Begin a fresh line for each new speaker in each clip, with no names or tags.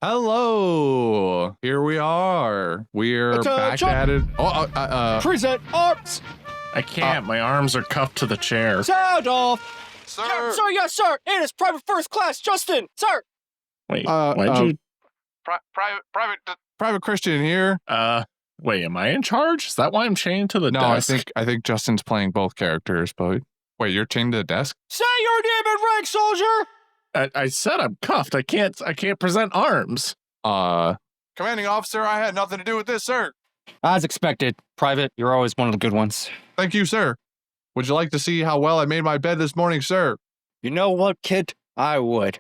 Hello, here we are. We're back at it.
Present arms.
I can't. My arms are cuffed to the chair.
Sound off.
Sir.
Yeah, sir, yes, sir. It is private first class, Justin, sir.
Wait, why'd you?
Private Christian here.
Wait, am I in charge? Is that why I'm chained to the desk?
No, I think Justin's playing both characters, but wait, you're chained to the desk?
Say your name and rank, soldier.
I said I'm cuffed. I can't present arms.
Commanding officer, I had nothing to do with this, sir.
As expected, Private, you're always one of the good ones.
Thank you, sir. Would you like to see how well I made my bed this morning, sir?
You know what, kid? I would.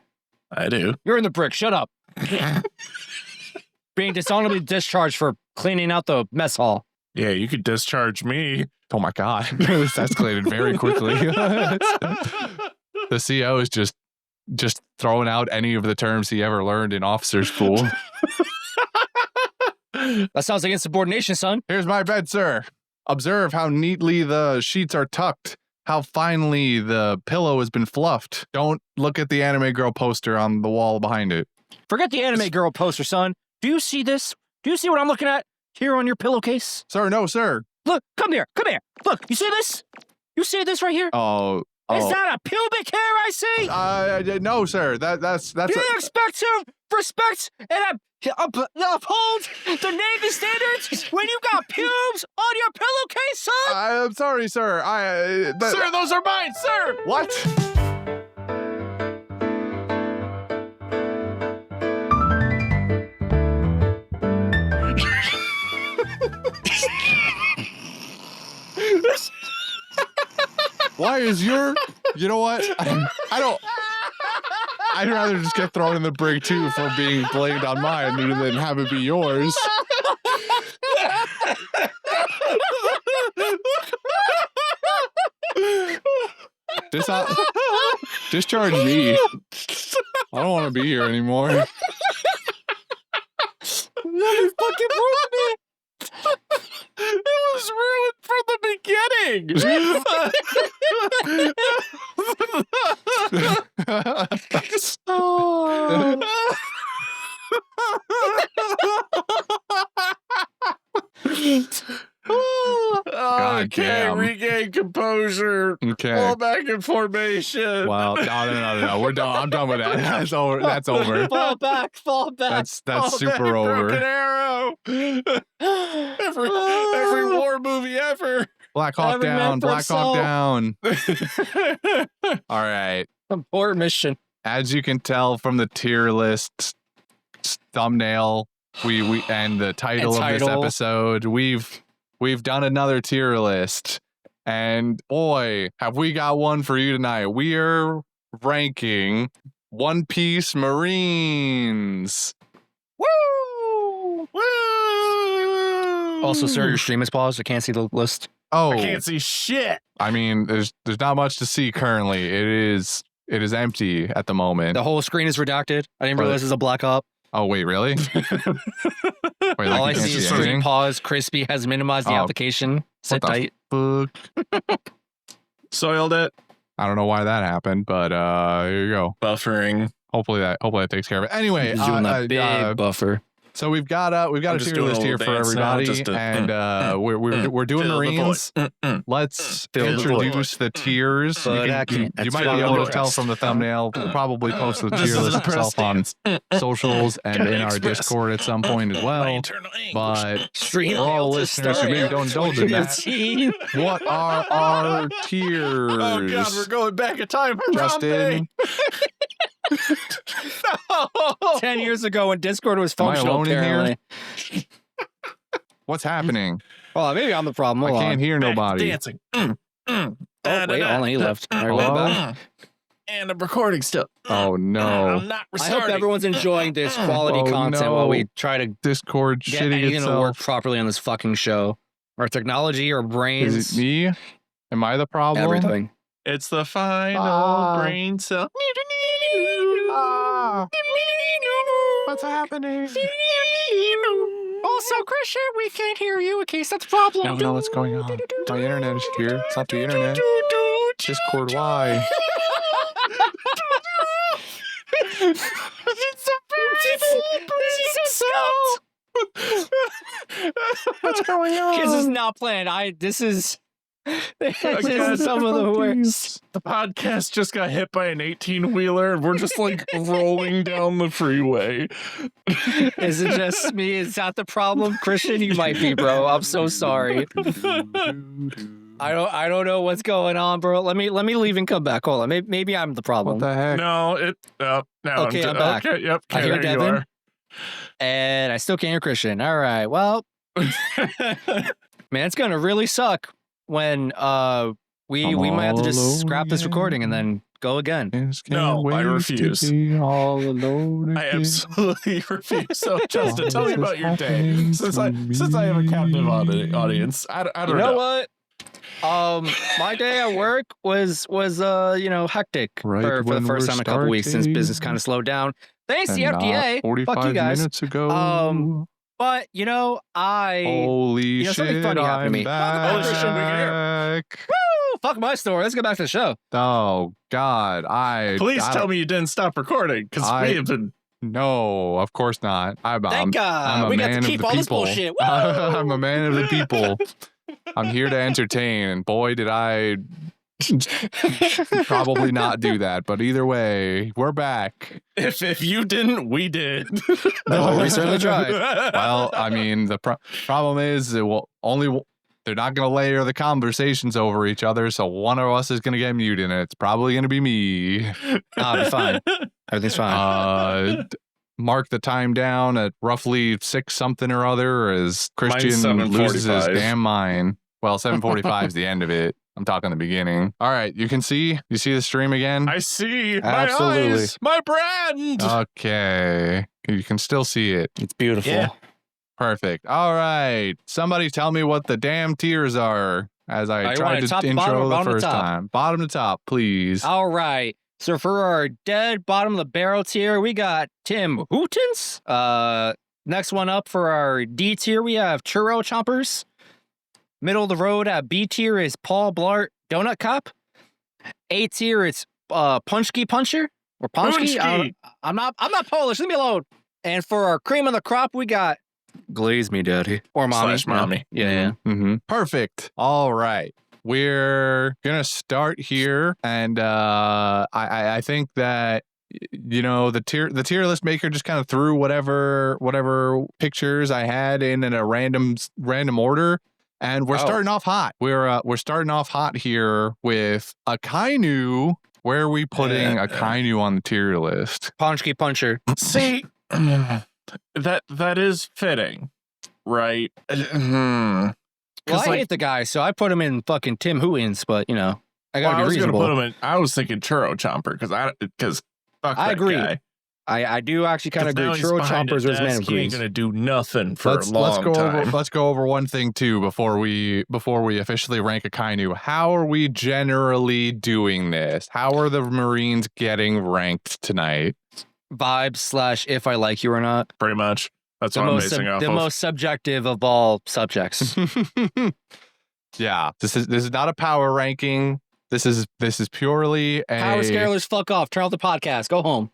I do.
You're in the brick. Shut up. Being dishonorably discharged for cleaning out the mess hall.
Yeah, you could discharge me.
Oh my God, this escalated very quickly. The CO is just throwing out any of the terms he ever learned in officer school.
That sounds like insubordination, son.
Here's my bed, sir. Observe how neatly the sheets are tucked, how finely the pillow has been fluffed. Don't look at the anime girl poster on the wall behind it.
Forget the anime girl poster, son. Do you see this? Do you see what I'm looking at here on your pillowcase?
Sir, no, sir.
Look, come here. Look, you see this? You see this right here? Is that a pubic hair I see?
No, sir. That's.
Do you expect to respect and uphold the Navy standards when you got pubes on your pillowcase, son?
I'm sorry, sir.
Sir, those are mine, sir.
What? Why is your... You know what? I don't... I'd rather just get thrown in the brig, too, for being blamed on mine than have it be yours. Discharge me. I don't want to be here anymore.
You fucking ruined me.
It was ruined from the beginning. Okay, regain composure.
Okay.
Fall back in formation.
Well, no. We're done. I'm done with that. That's over. That's over.
Fall back.
That's
Fall
super
back,
over.
Broken Arrow. every war movie ever.
Black Hawk
Every
down.
man for
Black Hawk
himself.
down. All right.
Abort mission.
As you can tell from the tier list thumbnail, we and the title of this episode, we've done another tier list, and boy, have we got one for you tonight. We are ranking One Piece Marines.
Woo!
Woo!
Also, sir, your stream is paused. I can't see the list.
Oh,
I can't see shit.
I mean, there's not much to see currently. It is empty at the moment.
The whole screen is redacted. I didn't realize it's a black op.
Oh, wait, really? Wait,
All I see is screen pause. Crispy has minimized the application. Sit tight.
Fuck?
Soiled it.
I don't know why that happened, but here you go.
Buffering.
Hopefully that takes care of it. Anyway,
He's doing that big buffer.
So we've got a tier list here for everybody, and we're doing Marines. Let's introduce the tiers. You might be able to tell from the thumbnail. We'll probably post the tier list itself on socials and in our Discord at some point as well. But for all listeners who maybe don't indulge in that, what are our tiers?
Oh God, we're going back in time,
Justin.
No.
10 years ago when Discord was
Am I
functional,
alone in
apparently.
here? What's happening?
Well, maybe I'm the problem.
I can't hear nobody.
Dancing.
Oh, wait, only he left. All right,
Hello?
back.
And I'm recording still.
Oh no!
I'm not
I
restarting.
hope everyone's enjoying this quality content while we try to
Discord
get
shitting
anything to work
itself.
properly on this fucking show. Our technology, our brains.
Is it me? Am I the problem?
Everything.
It's the final brain cell.
What's happening?
Also, Christian, we can't hear you in case that's a problem.
I don't know what's going on. My internet is here. It's not the internet. Discord, why?
It's a Please go.
What's going on?
This is not planned. This is some of the worst.
The podcast just got hit by an 18-wheeler and we're just like rolling down the freeway.
Is it just me? Is that the problem? Christian, you might be, bro. I'm so sorry. I don't know what's going on, bro. Let me leave and come back. Hold on. Maybe I'm the problem.
What the heck?
No,
Okay, I'm back.
Okay, yep.
I hear
there you
Devin.
are.
And I still can't hear Christian. All right. Well, man, it's gonna really suck when we might have to just scrap this recording and then go again.
No, I refuse.
All alone
I
again.
absolutely refuse. So, Justin, tell me about your day. Since I have a captive audience, I don't
You
know.
know what? My day at work was hectic
Right
for the
when
first
we're
time in a couple weeks since
starting.
business kind of slowed down. Thanks to the
And not
FDA.
45
Fuck you guys.
minutes ago.
But
Holy
something
shit,
funny happened to me.
I'm back.
Holy shit, we can
Woo! Fuck my story. Let's get back to the show.
Oh, God.
Please
I
tell
don't-
me you didn't stop recording, because we have been.
No, of course not.
Thank God.
I'm a
We got
man
to
of
keep
the
all this
people.
bullshit. Woo!
I'm a man of the people. I'm here to entertain, and boy, did I probably not do that. But either way, we're back.
If you didn't, we did.
No, we certainly tried.
Well, I mean, the problem is it will only. They're not going to layer the conversations over each other, so one of us is going to get muted, and it's probably going to be me.
I'll be fine. Everything's fine.
Mark the time down at roughly 6 something or other as Christian
Mine's
loses his
7:45.
damn mind. Well, 7:45 is the end of it. I'm talking the beginning. All right, you can see? You see the stream again?
I see.
Absolutely.
My eyes. My brand.
Okay. You can still see it.
It's beautiful.
Yeah.
Perfect. All right. Somebody tell me what the damn tiers are as I
You
tried
want it
to
top to bottom
intro
or
the
bottom to
first
top?
time. Bottom to top, please.
All right. So for our dead bottom of the barrel tier, we got Tim Hootens. Next one up for our D tier, we have Churro Chompers. Middle of the road at B tier is Paul Blart Donut Cop. A tier, it's Punchki Puncher or Punchki.
Punchki.
I'm not Polish. Leave me alone. And for our cream of the crop, we got Glaze Me Daddy or Mommy.
Slash Mommy.
Yeah.
Mm-hmm. Perfect. All right. We're gonna start here, and I think that the tier list maker just kind of threw whatever pictures I had in a random order, and we're starting off hot. We're starting off hot here with Akainu. Where are we putting Akainu on the tier list?
Punchki Puncher.
See, that is fitting, right?
Well, I hate the guy, so I put him in fucking Tim Hootens, but I gotta
I
be
was
reasonable.
gonna put him in. I was thinking Churro Chomper because fuck
I
that
agree.
guy.
I do actually kind of
'Cause now
agree.
he's
Churro
behind a
Chompers was man
desk,
of
he ain't
greens.
gonna do nothing for
Let's
a long
go
time.
let's go over one thing too before we officially rank Akainu. How are we generally doing this? How are the Marines getting ranked tonight?
Vibes / if I like you or not.
Pretty much. That's
The
what I'm
most
basing off
the
of.
most subjective of all subjects.
Yeah, this is not a power ranking. This is purely a
Power scarelers, fuck off. Turn off the podcast. Go home.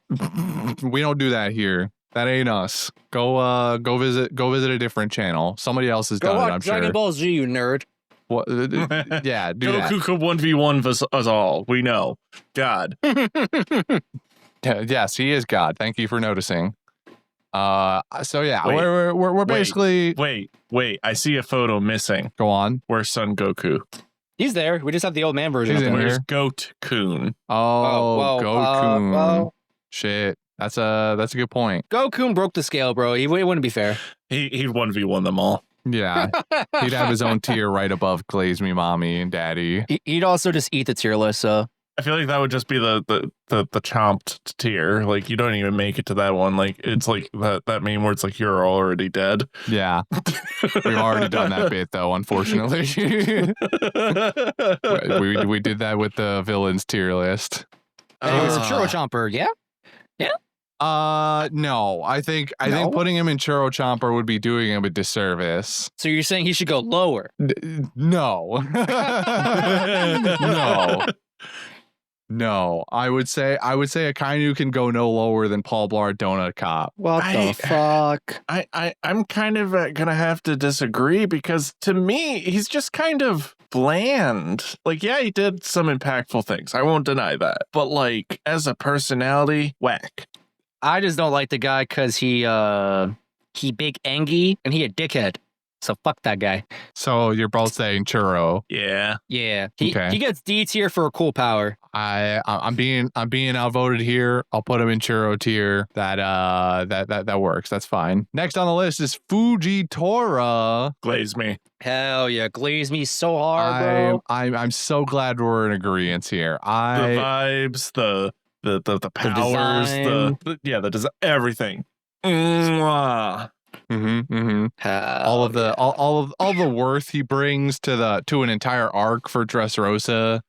We don't do that here. That ain't us. Go visit a different channel. Somebody else has
Go
done it,
watch
I'm
Dragon
sure.
Ball Z, you nerd.
What, yeah, do that.
Goku could 1v1 us all. We know. God.
Yes, he is God. Thank you for noticing. So yeah,
Wait,
we're basically
Wait. I see a photo missing.
go on.
Where's Son Goku?
He's there. We just have the old man version.
He's
of
in
him.
Where's
here.
Goat Coon?
Oh, Goku.
well,
Shit, that's a good point.
Goku broke the scale, bro. It wouldn't be fair.
He'd 1v1 them all.
Yeah, he'd have his own tier right above Glaze Me Mommy and Daddy.
He'd also just eat the tier list. So
I feel like that would just be the chomped tier. Like you don't even make it to that one. Like it's like that meme where it's like you're already dead.
Yeah, we've already done that bit though. Unfortunately, we did that with the villains tier list.
anyways, Churro Chomper, yeah.
No, I think putting him in Churro Chomper would be doing him a disservice.
So you're saying he should go lower?
No, no. No, I would say Akainu can go no lower than Paul Blart Donut Cop.
What the fuck?
I'm kind of gonna have to disagree because to me, he's just kind of bland. Like, yeah, he did some impactful things. I won't deny that. But like, as a personality, whack.
I just don't like the guy because he big angy and he a dickhead. So fuck that guy.
So you're both saying Churro.
Yeah.
Yeah. He gets D tier for a cool power.
I'm being outvoted here. I'll put him in Churro tier. That works. That's fine. Next on the list is Fujitora.
Glaze me.
Hell yeah, glaze me so hard, bro.
I'm so glad we're in agreement here.
The vibes, the powers, the design, everything. Mwah.
All of the worth he brings to an entire arc for Dressrosa,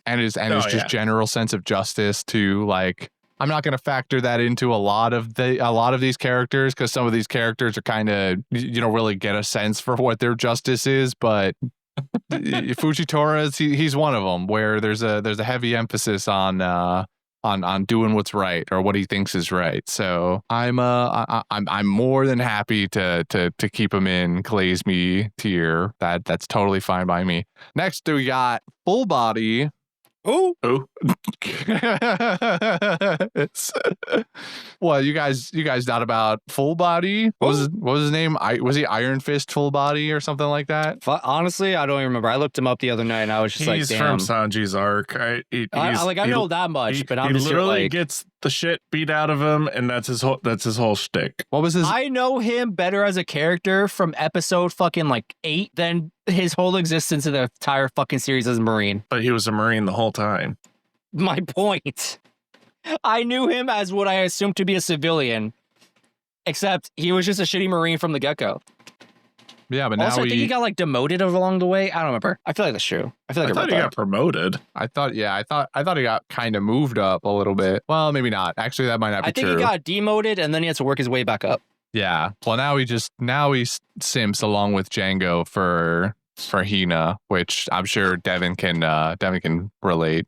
and his just general sense of justice to like. I'm not going to factor that into a lot of these characters because some of these characters are kind of you don't really get a sense for what their justice is, but Fujitora he's one of them where there's a heavy emphasis on doing what's right or what he thinks is right. So I'm more than happy to keep him in Glaze Me tier. That's totally fine by me. Next we got Full Body.
Oh.
Well, you guys not about Full Body? What was his name? Was he Iron Fist Full Body or something like that?
Honestly, I don't even remember. I looked him up the other night and I was just
he's
damn.
From Sanji's arc. I
know that much, but I'm
he
just
literally gets the shit beat out of him, and that's his whole shtick.
What was his?
I know him better as a character from episode fucking like 8 than his whole existence in the entire fucking series as a Marine.
But he was a Marine the whole time.
My point. I knew him as what I assumed to be a civilian, except he was just a shitty Marine from the get-go.
Yeah, but
also,
now
I think he got like demoted along the way. I don't remember. I feel like that's true. I thought
he got promoted.
I thought he got kind of moved up a little bit. Well, maybe not. Actually, that might not be true.
I think he got demoted and then he had to work his way back up.
Yeah. Well, now he simps along with Django for Hina, which I'm sure Devin can relate.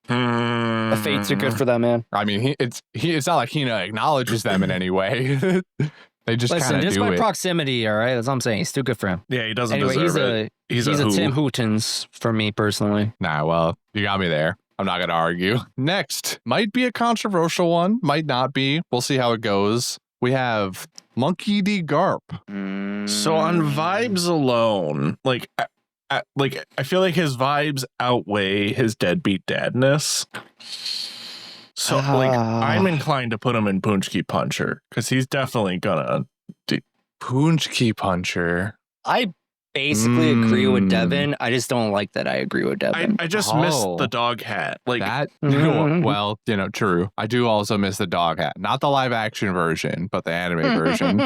The fates are good for that man.
I mean, it's not like Hina acknowledges them in any way. They just kind of do it.
Just by proximity, all right? That's what I'm saying. He's too good for him.
Yeah, he doesn't
anyway,
deserve it.
He's a Tim Hootens for me personally.
Nah, well, you got me there. I'm not going to argue. Next, might be a controversial one, might not be. We'll see how it goes. We have Monkey D. Garp.
So on vibes alone, like I feel like his vibes outweigh his deadbeat dadness. So I'm inclined to put him in Punchki Puncher because he's definitely gonna
Punchki Puncher.
I basically agree with Devin. I just don't like that I agree with Devin.
I just miss the dog hat. Like
that. Well, true. I do also miss the dog hat. Not the live action version, but the anime version.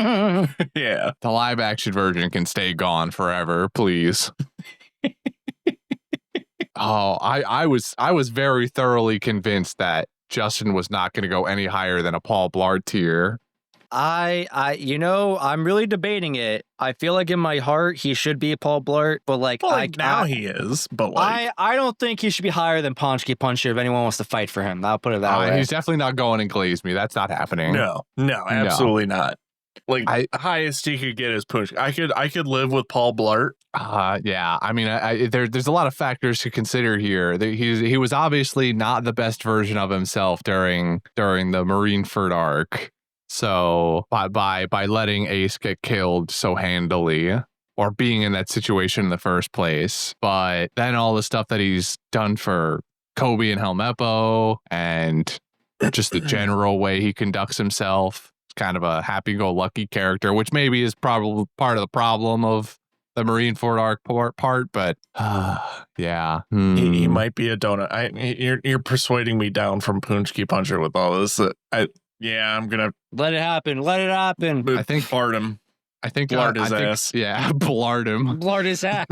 Yeah.
The live action version can stay gone forever, please. I was very thoroughly convinced that Justin was not going to go any higher than a Paul Blart tier.
I'm really debating it. I feel like in my heart he should be a Paul Blart, but
he is. But like,
I don't think he should be higher than Punchki Puncher if anyone wants to fight for him. I'll put it that way.
He's definitely not going and Glaze Me. That's not happening.
No, absolutely not. Like highest he could get is Punch. I could live with Paul Blart.
Yeah. I mean, there's a lot of factors to consider here. He was obviously not the best version of himself during the Marineford arc. So by letting Ace get killed so handily, or being in that situation in the first place, but then all the stuff that he's done for Kobe and Helmeppo, and just the general way he conducts himself. Kind of a happy-go-lucky character, which maybe is probably part of the problem of the Marineford arc part, but yeah.
He might be a donut. You're persuading me down from Punchki Puncher with all this. I'm gonna
let it happen.
I think
Blart him.
I think
Blart his ass.
Yeah, Blart him.
Blart his ass.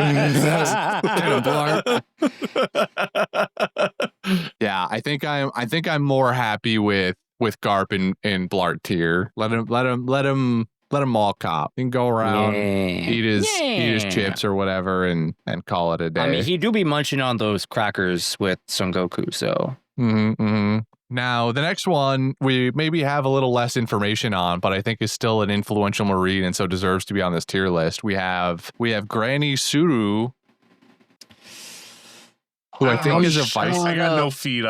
Yeah, I think I'm more happy with Garp in Blart tier. Let him let him mall cop. He can go around, eat his chips or whatever, and call it a day.
I mean, he do be munching on those crackers with Son Goku, so.
Now, the next one we maybe have a little less information on, but I think is still an influential Marine and so deserves to be on this tier list. We have Granny Suru, who I think is a vice.
I got no feel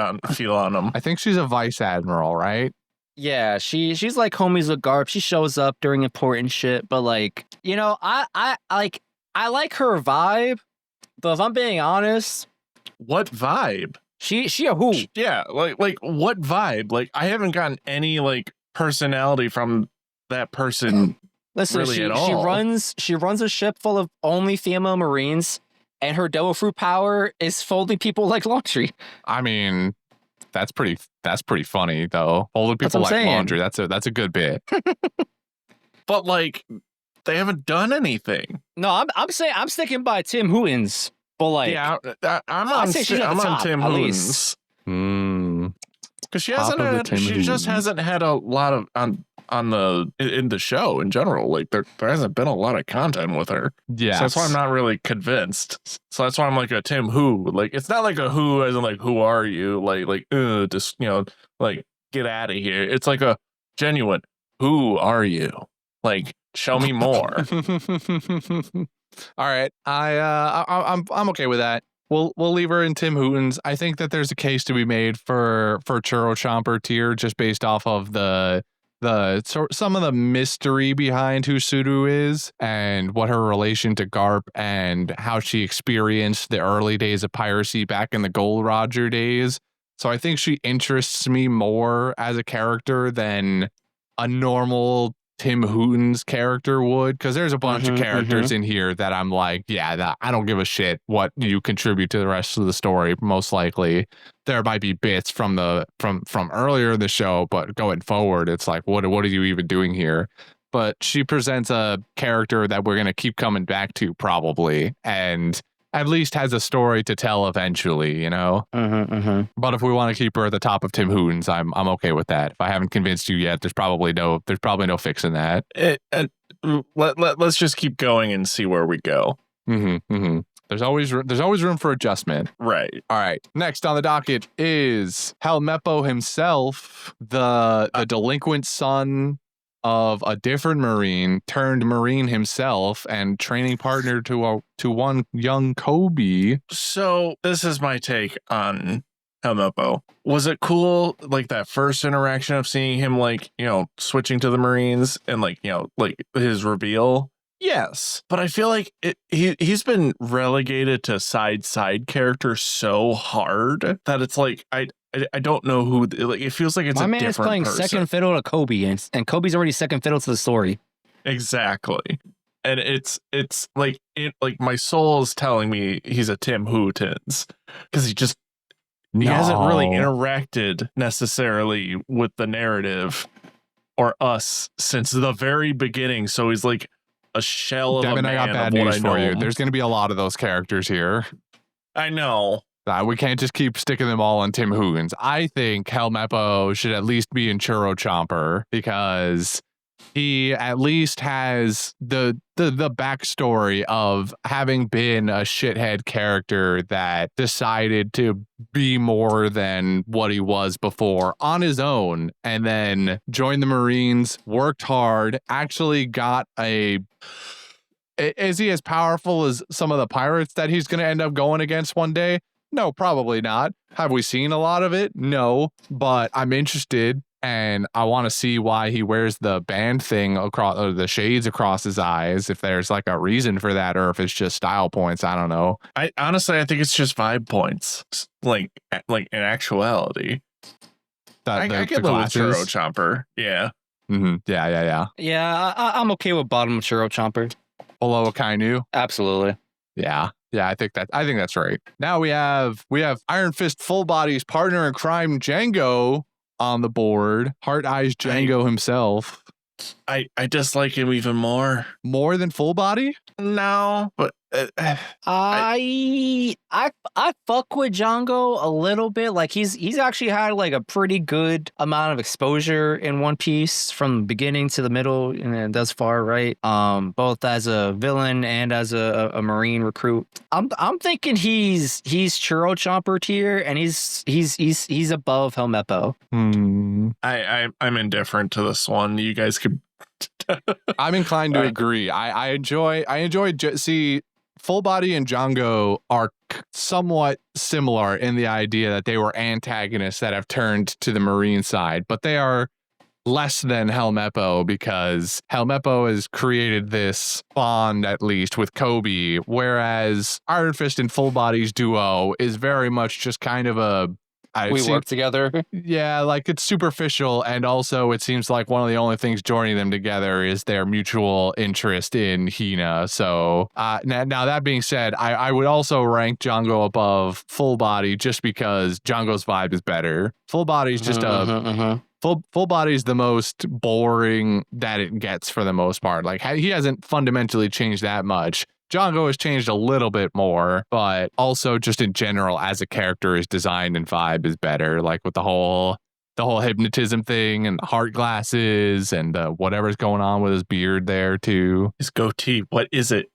on him.
I think she's a vice admiral, right?
Yeah, she's like homies with Garp. She shows up during important shit, but like, you know, I like her vibe, but if I'm being honest,
what vibe?
She a who?
Yeah, like what vibe? Like I haven't gotten any like personality from that person.
Listen,
really
she
at all.
she runs a ship full of only female Marines, and her devil fruit power is folding people like laundry.
I mean, that's pretty funny though. Folding people like laundry. That's a good bit.
But like, they haven't done anything.
No, I'm saying I'm sticking by Tim Hootens. But like,
yeah, I'm on Tim Hootens. Because she just hasn't had a lot of in the show in general. Like there hasn't been a lot of content with her.
Yeah,
so that's why I'm not really convinced. So that's why I'm like a Tim Who. Like it's not like a who as in like who are you? Like just like get out of here. It's like a genuine who are you? Like show me more.
All right, I'm okay with that. We'll leave her in Tim Hootens. I think that there's a case to be made for Churro Chomper tier just based off of some of the mystery behind who Suru is and what her relation to Garp and how she experienced the early days of piracy back in the Gold Roger days. So I think she interests me more as a character than a normal Tim Hootens character would, because there's a bunch of characters in here that I'm like, yeah, I don't give a shit what you contribute to the rest of the story. Most likely there might be bits from earlier in the show, but going forward it's like, what are you even doing here? But she presents a character that we're going to keep coming back to probably, and at least has a story to tell eventually, you know? But if we want to keep her at the top of Tim Hootens, I'm okay with that. If I haven't convinced you yet, there's probably no fixing that.
Let's just keep going and see where we go.
There's always room for adjustment.
Right.
All right. Next on the docket is Helmeppo himself, the delinquent son of a different Marine turned Marine himself and training partner to one young Kobe.
So this is my take on Helmeppo. Was it cool, like that first interaction of seeing him like, switching to the Marines and like his reveal? Yes, but I feel like he's been relegated to side character so hard that it's like I don't know who. Like it feels like it's
my
a
man
different
is playing
person.
Second fiddle to Kobe, and Kobe's already second fiddle to the story.
Exactly, and it's like my soul is telling me he's a Tim Hootens because he hasn't really interacted necessarily with the narrative or us since the very beginning. So he's like a shell of a man.
I got bad news for you. There's going to be a lot of those characters here.
I know.
We can't just keep sticking them all on Tim Hootens. I think Helmeppo should at least be in Churro Chomper because he at least has the backstory of having been a shithead character that decided to be more than what he was before on his own, and then joined the Marines, worked hard, actually got a... Is he as powerful as some of the pirates that he's going to end up going against one day? No, probably not. Have we seen a lot of it? No, but I'm interested and I want to see why he wears the band thing across, or the shades across his eyes, if there's like a reason for that or if it's just style points. I don't know.
I think it's just vibe points. Like in actuality. I get the Churro Chomper. Yeah.
Yeah, I'm okay with bottom Churro Chomper.
Below Akainu?
Absolutely.
Yeah, I think that's right. Now we have Iron Fist Full Body's partner in crime, Django, on the board. Heart Eyes Django himself.
I dislike him even more.
More than Full Body?
No, but
I fuck with Django a little bit. Like he's actually had like a pretty good amount of exposure in One Piece from the beginning to the middle and thus far, right? Both as a villain and as a Marine recruit. I'm thinking he's Churro Chomper tier, and he's above Helmeppo.
I'm indifferent to this one. You guys could.
I'm inclined to agree. I enjoy see. Full Body and Django are somewhat similar in the idea that they were antagonists that have turned to the Marine side, but they are less than Helmeppo because Helmeppo has created this bond, at least, with Kobe, whereas Iron Fist and Full Body's duo is very much just kind of a
we work together.
Yeah, like it's superficial, and also it seems like one of the only things joining them together is their mutual interest in Hina. So now that being said, I would also rank Django above Full Body just because Django's vibe is better. Full Body's just Full Body's the most boring that it gets for the most part. Like he hasn't fundamentally changed that much. Django has changed a little bit more, but also just in general as a character, his design and vibe is better. Like with the whole hypnotism thing and the heart glasses and whatever's going on with his beard there too.
His goatee. What is it?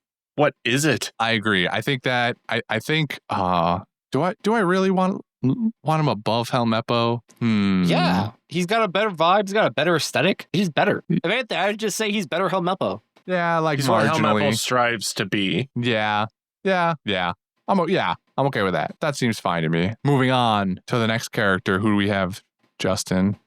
I agree. I think that I think do I really want him above Helmeppo?
Yeah, he's got a better vibe. He's got a better aesthetic. He's better. If anything, I would just say he's better Helmeppo.
Yeah, like
he's
marginally.
what Helmeppo strives to be.
Yeah. I'm okay with that. That seems fine to me. Moving on to the next character. Who do we have, Justin?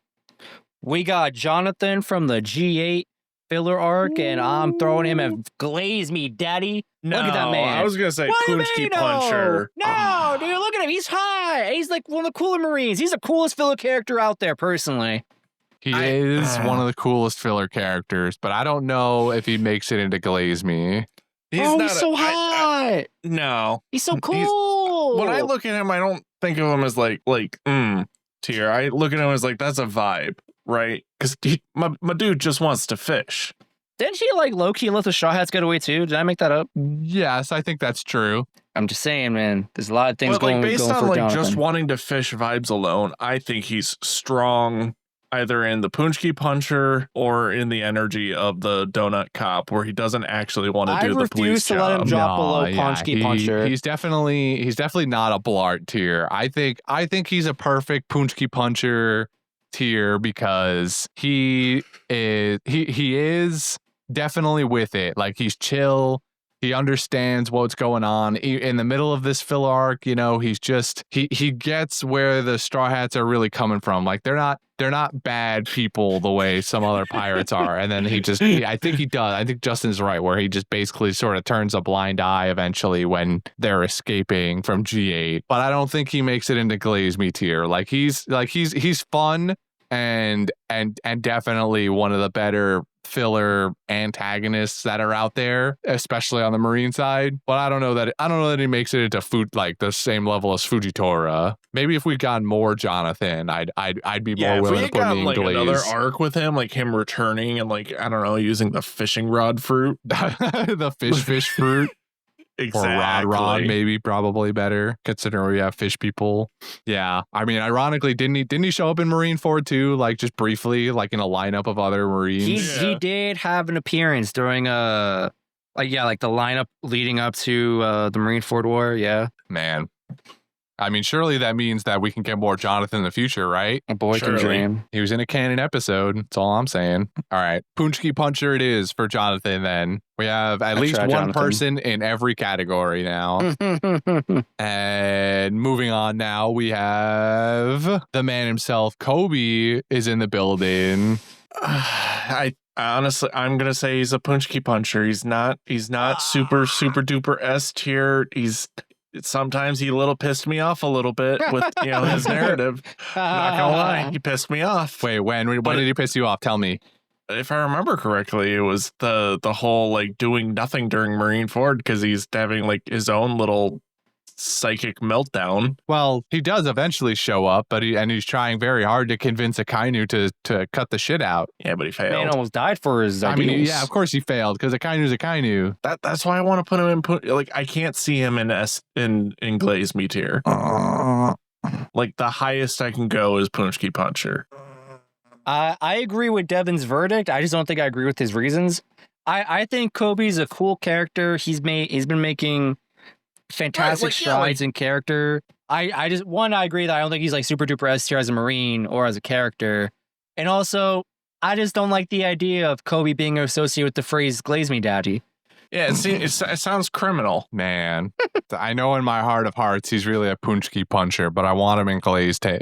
We got Jonathan from the G8 filler arc, and I'm throwing him at Glaze Me, Daddy.
No,
look at that man.
I was gonna say Punchki Puncher.
No, dude, look at him. He's high. He's like one of the cooler Marines. He's the coolest filler character out there, personally.
He is one of the coolest filler characters, but I don't know if he makes it into Glaze Me.
He's so hot.
No.
He's so cool.
When I look at him, I don't think of him as like tier. I look at him as like, that's a vibe, right? Because my dude just wants to fish.
Didn't he like low-key let the Straw Hats get away too? Did I make that up?
Yes, I think that's true.
I'm just saying, man. There's a lot of things going
based on
for
like
Jonathan.
just wanting to fish vibes alone, I think he's strong either in the Punchki Puncher or in the energy of the Donut Cop, where he doesn't actually want to do the police job.
I refuse to let him drop below Punchki Puncher.
He's definitely not a Blart tier. I think he's a perfect Punchki Puncher tier because he is definitely with it. Like he's chill. He understands what's going on in the middle of this filler arc. You know, he's just he gets where the Straw Hats are really coming from. Like they're not bad people the way some other pirates are. And then I think he does. I think Justin's right, where he just basically sort of turns a blind eye eventually when they're escaping from G8. But I don't think he makes it into Glaze Me tier. Like he's fun and definitely one of the better filler antagonists that are out there, especially on the Marine side. But I don't know that he makes it into the same level as Fujitora. Maybe if we got more Jonathan, I'd be more willing to put him in Glaze.
Another arc with him, like him returning and like I don't know, using the fishing rod fruit,
the fish fruit.
Exactly.
Or rod, maybe probably better considering we have fish people. Yeah, I mean, ironically, didn't he show up in Marineford too? Like just briefly, like in a lineup of other Marines.
He did have an appearance during the lineup leading up to the Marineford War. Yeah,
man. I mean, surely that means that we can get more Jonathan in the future, right?
A boy can dream.
He was in a canon episode. That's all I'm saying. All right. Punchki Puncher it is for Jonathan then. We have at least one person in every category now. And moving on now, we have the man himself. Kobe is in the building.
I honestly, I'm going to say he's a Punchki Puncher. He's not super duper S tier. Sometimes he pissed me off a little bit with his narrative. Not gonna lie, he pissed me off.
Wait, when did he piss you off? Tell me.
If I remember correctly, it was the whole like doing nothing during Marineford because he's having like his own little psychic meltdown.
Well, he does eventually show up, but he's trying very hard to convince Akainu to cut the shit out.
Yeah, but he failed.
Man almost died for his ideals.
I mean, yeah, of course he failed because Akainu's Akainu.
That's why I want to put him in. Like, I can't see him in Glaze Me tier. Like, the highest I can go is Punchki Puncher.
I agree with Devin's verdict. I just don't think I agree with his reasons. I think Kobe's a cool character. He's been making fantastic strides in character. I agree that I don't think he's like super duper S tier as a Marine or as a character. And also, I just don't like the idea of Kobe being associated with the phrase "glaze me, daddy."
Yeah, it sounds criminal.
Man, I know in my heart of hearts he's really a Punchki Puncher, but I want him in Glaze tier.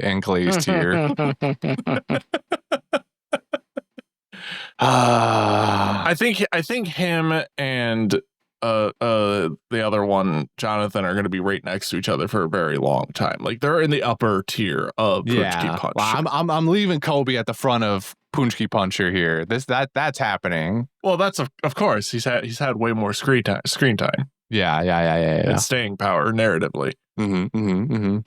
I think him and the other one, Jonathan, are going to be right next to each other for a very long time. Like, they're in the upper tier of Punchki Puncher.
Well, I'm leaving Kobe at the front of Punchki Puncher here. That's happening.
Well, that's of course he's had way more screen time.
Yeah.
And staying power narratively.
All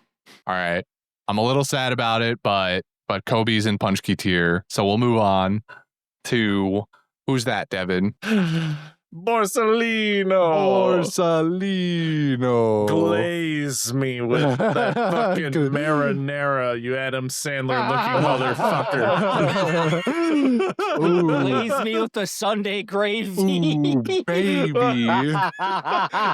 right. I'm a little sad about it, but Kobe's in Punchki tier, so we'll move on to who's that, Devin?
Borsalino. Glaze me with that fucking marinara, you Adam Sandler looking motherfucker.
Glaze me with the Sunday gravy.
Ooh, baby.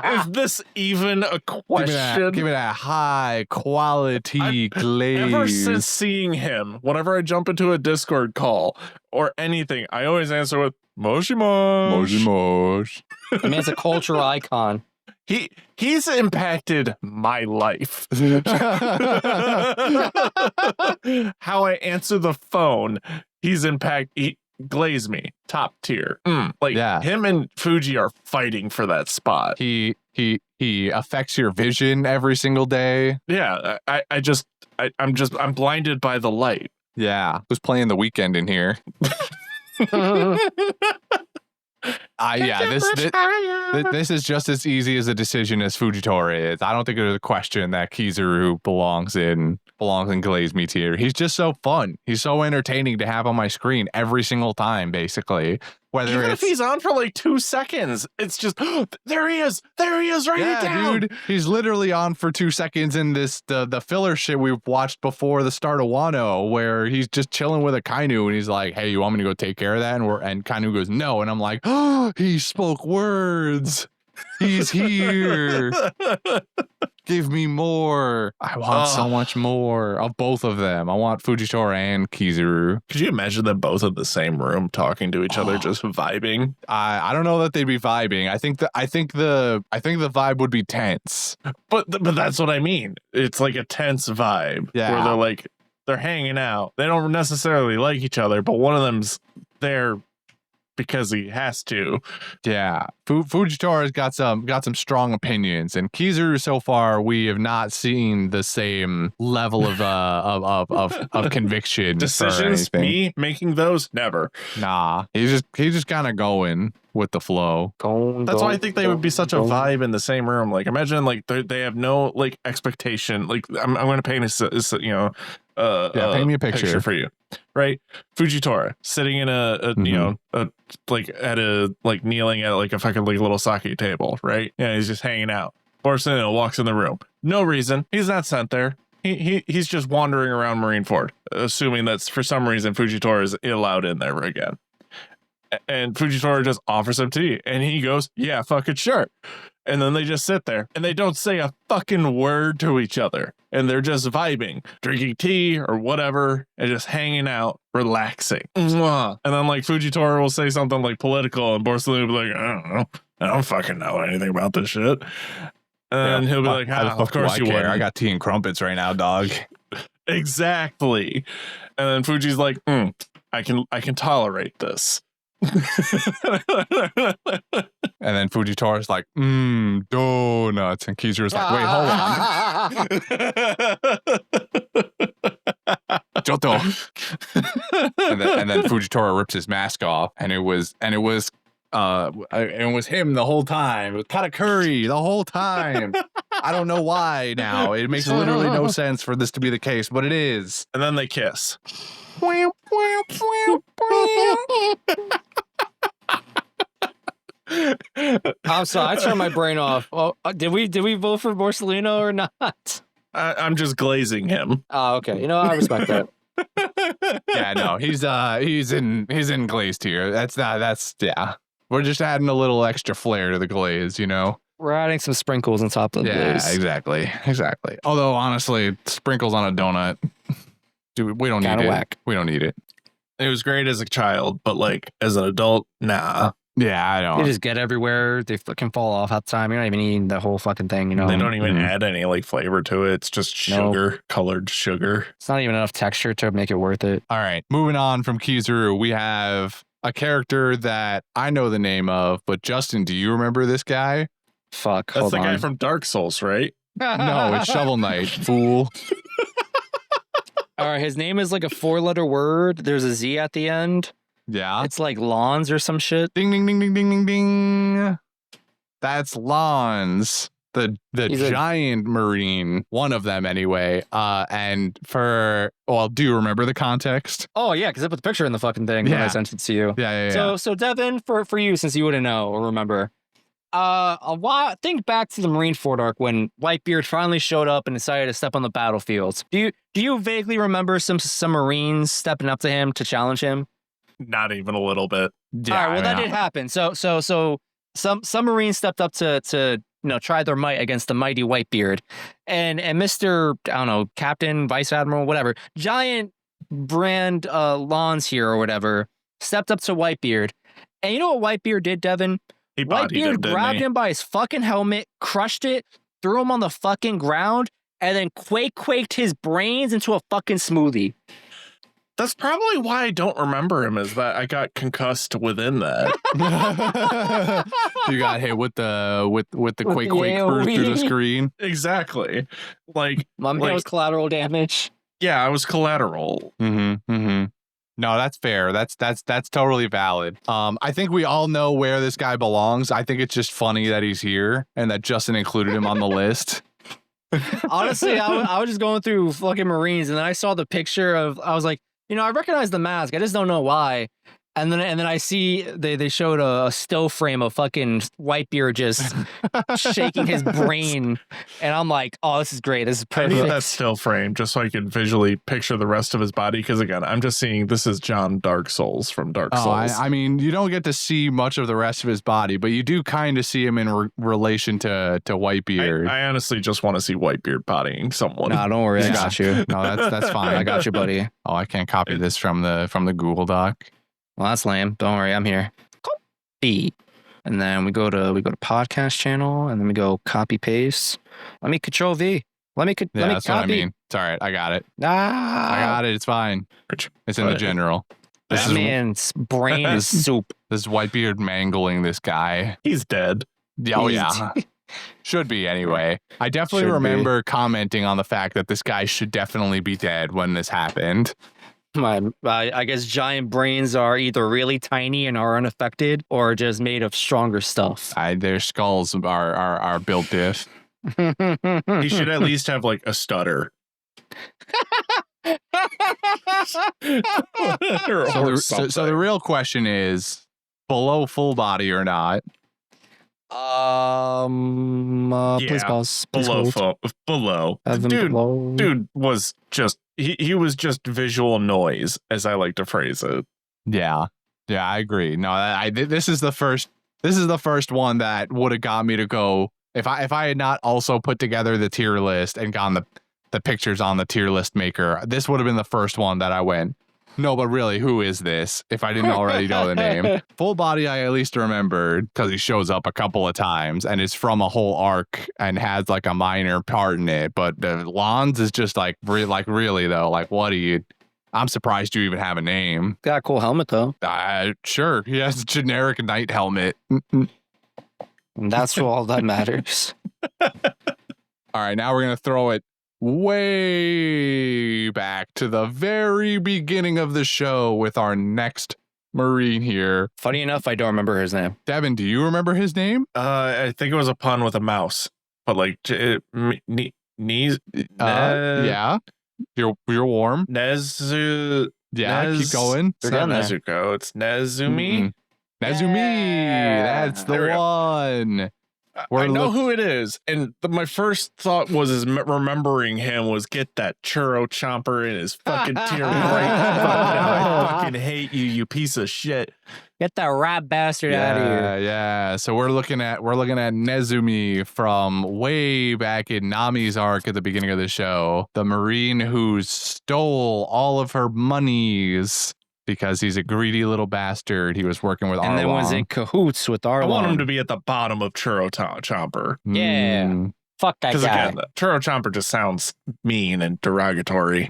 Is this even a question?
Give me that high quality glaze.
Ever since seeing him, whenever I jump into a Discord call or anything, I always answer with Moshi Mosh.
Moshi Mosh.
I mean, it's a cultural icon.
He's impacted my life. How I answer the phone, he's Glaze me, top tier. Him and Fuji are fighting for that spot.
He affects your vision every single day.
Yeah, I'm blinded by the light.
Yeah, who's playing The Weeknd in here? This is just as easy as a decision as Fujitora is. I don't think there's a question that Kizaru belongs in Glaze Me tier. He's just so fun. He's so entertaining to have on my screen every single time, basically. Even
if he's on for like 2 seconds, it's just there he is, write it down.
Dude, he's literally on for 2 seconds in the filler shit we've watched before the start of Wano, where he's just chilling with Akainu and he's like, "Hey, you want me to go take care of that?" And Kainu goes, "No," and I'm like, "Oh, he spoke words. He's here. Give me more. I want so much more of both of them. I want Fujitora and Kizaru."
Could you imagine them both in the same room talking to each other, just vibing?
I don't know that they'd be vibing. I think the vibe would be tense.
But that's what I mean. It's like a tense vibe.
Yeah.
Where they're hanging out. They don't necessarily like each other, but one of them's there because he has to.
Yeah, Fujitora's got some strong opinions, and Kizaru so far we have not seen the same level of conviction.
Decisions, me making those, never.
Nah, he's just kind of going with the flow.
That's why I think they would be such a vibe in the same room. Like, imagine like they have no like expectation. Like, I'm going to paint paint me a picture for you, right? Fujitora sitting in kneeling at like a fucking like little sake table, right? Yeah, he's just hanging out. Borsalino walks in the room, no reason. He's not sent there. He's just wandering around Marineford, assuming that for some reason Fujitora is allowed in there again. And Fujitora just offers him tea, and he goes, "Yeah, fucking sure." And then they just sit there and they don't say a fucking word to each other. And they're just vibing, drinking tea or whatever, and just hanging out, relaxing. And then like Fujitora will say something like political, and Borsalino will be like, "I don't know. I don't fucking know anything about this shit." And he'll be like, "Of course you would.
I got tea and crumpets right now, dog."
Exactly. And then Fuji's like, I can tolerate this."
And then Fujitora's like, donuts. And Kizaru's like, "Wait, hold on." Joto. and then Fujitora rips his mask off, and it was it was him the whole time. It was Katakuri the whole time. I don't know why now. It makes literally no sense for this to be the case, but it is.
And then they kiss.
I'm sorry, I turned my brain off. Oh, did we vote for Borsellino or not?
I'm just glazing him.
Oh, okay. You know, I respect that.
Yeah, no, he's in glaze tier. That's yeah. We're just adding a little extra flair to the glaze, you know.
We're adding some sprinkles on top of the glaze.
Yeah, exactly. Although honestly, sprinkles on a donut, dude, we don't need it.
Whack.
We don't need it.
It was great as a child, but like as an adult, nah.
Yeah, I don't.
They just get everywhere. They fucking fall off half the time. You're not even eating the whole fucking thing, you know.
They don't even add any like flavor to it. It's just sugar, colored sugar.
It's not even enough texture to make it worth it.
All right, moving on from Kizaru, we have a character that I know the name of, but Justin, do you remember this guy?
Fuck.
That's the guy from Dark Souls, right?
No, it's Shovel Knight, fool.
All right, his name is like a 4-letter word. There's a Z at the end.
Yeah.
It's like lawns or some shit.
Ding, ding, ding, ding, ding, ding, ding. That's Lons, the giant marine, one of them anyway. And do you remember the context?
Oh, yeah, because I put the picture in the fucking thing when I sent it to you.
Yeah.
So Devin, for you, since you wouldn't know or remember, think back to the Marineford arc when Whitebeard finally showed up and decided to step on the battlefields. Do you vaguely remember some Marines stepping up to him to challenge him?
Not even a little bit.
Yeah, all right, well, that did happen. So some Marines stepped up to try their might against the mighty Whitebeard, and Mr. I don't know, Captain, Vice Admiral, whatever, giant brand lawns here or whatever, stepped up to Whitebeard, and you know what Whitebeard did, Devin? Whitebeard grabbed him by his fucking helmet, crushed it, threw him on the fucking ground, and then quaked his brains into a fucking smoothie.
That's probably why I don't remember him, is that I got concussed within that.
You got hit with the quake through the screen.
Exactly. Like
my man was collateral damage.
Yeah, I was collateral.
No, that's fair. That's totally valid. I think we all know where this guy belongs. I think it's just funny that he's here and that Justin included him on the list.
Honestly, I was just going through fucking Marines and then I saw the picture I was like, I recognize the mask. I just don't know why. And then I see they showed a still frame of fucking Whitebeard just shaking his brain, and I'm like, oh, this is great. This is perfect.
I need that still frame just so I can visually picture the rest of his body. Because again, I'm just seeing this is John Dark Souls from Dark Souls.
I mean, you don't get to see much of the rest of his body, but you do kind of see him in relation to Whitebeard.
I honestly just want to see Whitebeard bodying someone.
No, don't worry, I got you.
No, that's fine.
I got you, buddy.
Oh, I can't copy this from the Google Doc.
Well, that's lame. Don't worry, I'm here. Copy. And then we go to podcast channel, and then we go copy paste. Let me Control V. Let me copy.
That's what I mean. It's all right. I got it. I got it. It's fine. It's in the general.
This man's brain is soup.
This Whitebeard mangling this guy.
He's dead.
Oh yeah. Should be anyway. I definitely remember commenting on the fact that this guy should definitely be dead when this happened.
I guess giant brains are either really tiny and are unaffected, or just made of stronger stuff.
Their skulls are built diff.
He should at least have like a stutter.
So the real question is, below full body or not?
Please pause.
Below. Dude was just he was just visual noise, as I like to phrase it.
Yeah, I agree. No, this is the first one that would have got me to go if I had not also put together the tier list and gotten the pictures on the tier list maker. This would have been the first one that I went, no, but really, who is this? If I didn't already know the name. Full body, I at least remembered because he shows up a couple of times and it's from a whole arc and has like a minor part in it. But the Lons is just really though, like what do you? I'm surprised you even have a name.
Got a cool helmet though.
Sure, he has a generic knight helmet.
And that's all that matters.
All right, now we're gonna throw it way back to the very beginning of the show with our next Marine here.
Funny enough, I don't remember his name.
Devin, do you remember his name?
I think it was a pun with a mouse, but like knees.
Yeah. You're warm.
Nezu.
Yeah, keep going.
It's not Nezuko. It's Nezumi.
Nezumi.
Yeah.
That's the one.
I know who it is, and my first thought was remembering him was get that churro chomper in his fucking tier right. I fucking hate you, you piece of shit.
Get that rat bastard out of here.
Yeah. So we're looking at Nezumi from way back in Nami's arc at the beginning of the show, the Marine who stole all of her monies. Because he's a greedy little bastard. He was working with Arlong.
And then was in cahoots with Arlong.
I want him to be at the bottom of Churro Chomper.
Yeah. Fuck that guy. Because again,
Churro Chomper just sounds mean and derogatory.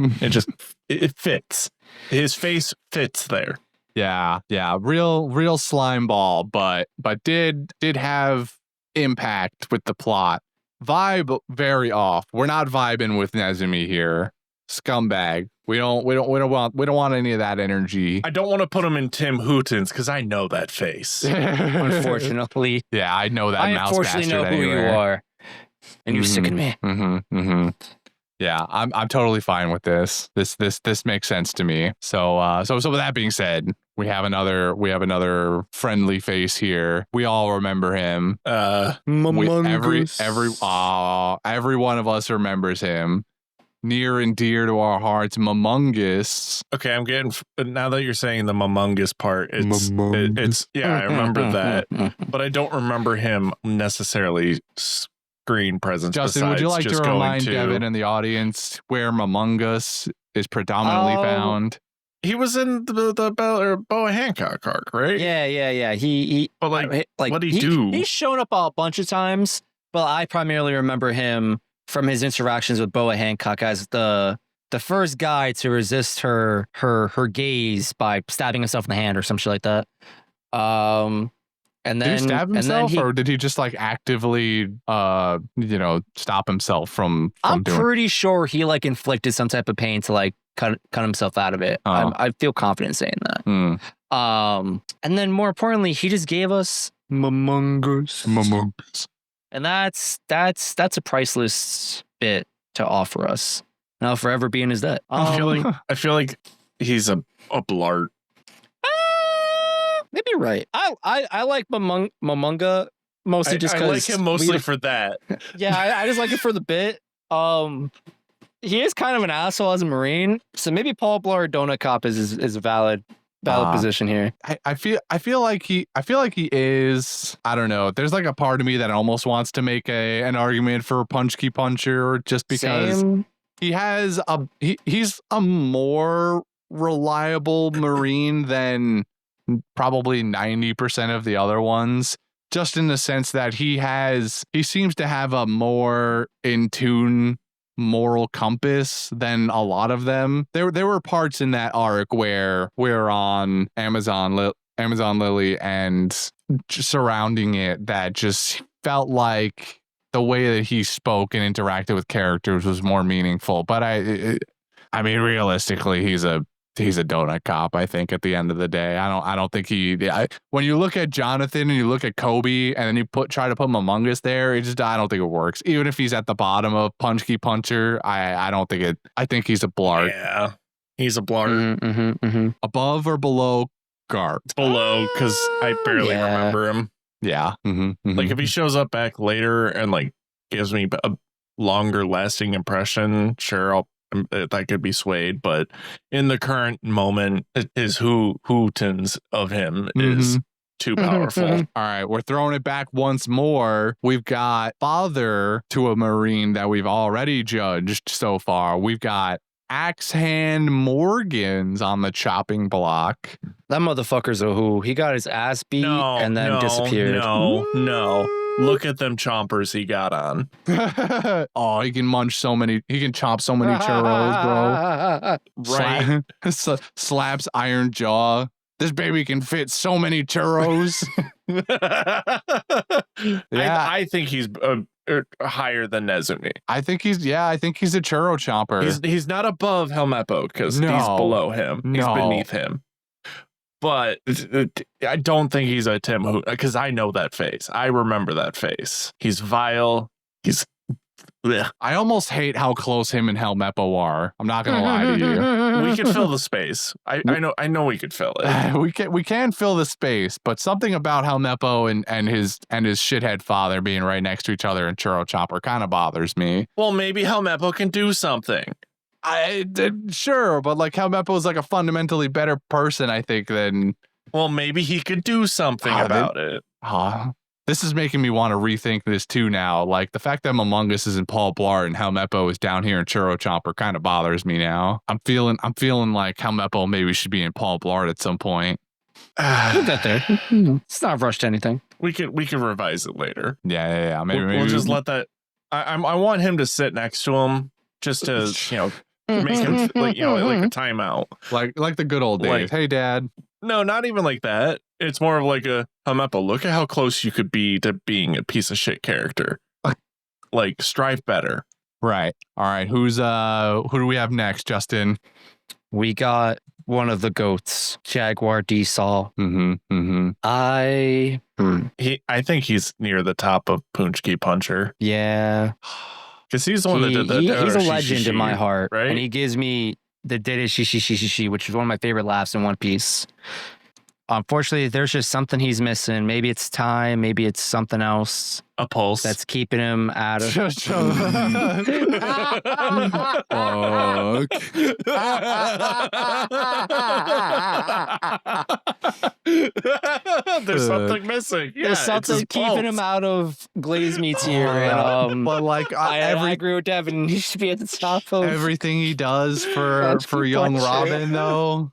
it fits. His face fits there.
Yeah. Real slime ball, but did have impact with the plot. Vibe very off. We're not vibing with Nezumi here. Scumbag. We don't want any of that energy.
I don't want to put him in Tim Hootens because I know that face.
Unfortunately.
Yeah, I know that mouse bastard.
I unfortunately know who you are. And you sicken me.
Yeah, I'm totally fine with this. This makes sense to me. So with that being said, we have another friendly face here. We all remember him. Every one of us remembers him. Near and dear to our hearts, Momongus.
Okay, I'm getting, now that you're saying the Momongus part, it's yeah, I remember that, but I don't remember him necessarily screen presence.
Justin, would you like to remind Devin and the audience where Momongus is predominantly found?
He was in the Boa Hancock arc, right?
Yeah.
But like what did he do?
He's shown up a bunch of times, but I primarily remember him from his interactions with Boa Hancock as the first guy to resist her gaze by stabbing himself in the hand or some shit like that. And then
did he stab himself, or did he just like actively stop himself from
I'm pretty sure he like inflicted some type of pain to like cut himself out of it. I feel confident saying that. And then more importantly, he just gave us Momongus. And that's a priceless bit to offer us. And I'll forever be in his debt.
I feel like he's a blart.
Maybe you're right. I like Momonga mostly just because
I like him mostly for that.
Yeah, I just like it for the bit. He is kind of an asshole as a Marine, so maybe Paul Blart Donut Cop is a valid position here.
I feel like he is. I don't know. There's like a part of me that almost wants to make an argument for Punchki Puncher, just because he has he's a more reliable Marine than probably 90% of the other ones. Just in the sense that he seems to have a more in tune moral compass than a lot of them. There were parts in that arc where we're on Amazon Lily and surrounding it that just felt like the way that he spoke and interacted with characters was more meaningful. But I mean, realistically, he's a donut cop. I think at the end of the day, I don't think when you look at Jonathan and you look at Kobe and then you try to put Momongus there, I don't think it works. Even if he's at the bottom of Punchki Puncher, I don't think it. I think he's a blart.
Yeah, he's a blart.
Above or below Garp?
Below, because I barely remember him.
Yeah.
Like if he shows up back later and like gives me a longer lasting impression, sure, that could be swayed, but in the current moment, his hootens of him is too powerful.
All right, we're throwing it back once more. We've got father to a Marine that we've already judged so far. We've got Axe Hand Morgans on the chopping block.
That motherfucker's a who. He got his ass beat and then disappeared.
No. Look at them chompers he got on.
Oh, he can munch so many. He can chomp so many churros,
bro. Right.
Slaps Iron Jaw. This baby can fit so many churros.
Yeah, I think he's higher than Nezumi.
I think he's a churro chomper.
He's not above Helmeppo because he's below him. He's beneath him. But I don't think he's a Tim Hooten, because I know that face. I remember that face. He's vile. He's... Ugh.
I almost hate how close him and Helmeppo are. I'm not gonna lie to you.
We could fill the space. I know we could fill it.
We can fill the space, but something about Helmeppo and his shithead father being right next to each other in Churro Chomper kind of bothers me.
Well, maybe Helmeppo can do something.
Sure, but like Helmeppo is like a fundamentally better person, I think, than...
Well, maybe he could do something about it.
This is making me want to rethink this too now. Like the fact that Among Us is in Paul Blart and Helmeppo is down here in Churro Chomper kind of bothers me now. I'm feeling like Helmeppo maybe should be in Paul Blart at some point.
We'll get there. It's not rushed to anything.
We can revise it later.
Yeah. Maybe
we'll just let that. I want him to sit next to him just to make him like a timeout,
like the good old days. Like, hey, Dad.
No, not even like that. It's more of like a Helmeppo. Look at how close you could be to being a piece of shit character. Like strive better.
Right. All right. Who do we have next, Justin?
We got one of the goats, Jaguar D-Saw.
I think he's near the top of Punchki Puncher.
Yeah.
Because he's the one that did that.
He's a legend in my heart.
Right?
And he gives me the Dede Shi, which is one of my favorite laughs in One Piece. Unfortunately, there's just something he's missing. Maybe it's time. Maybe it's something else.
A pulse.
That's keeping him out of...
Fuck.
There's something missing. Yeah,
there's something keeping him out of Glaze Meats here.
But like
I agree with Devin. He should be at the top of
everything he does for young Robin, though.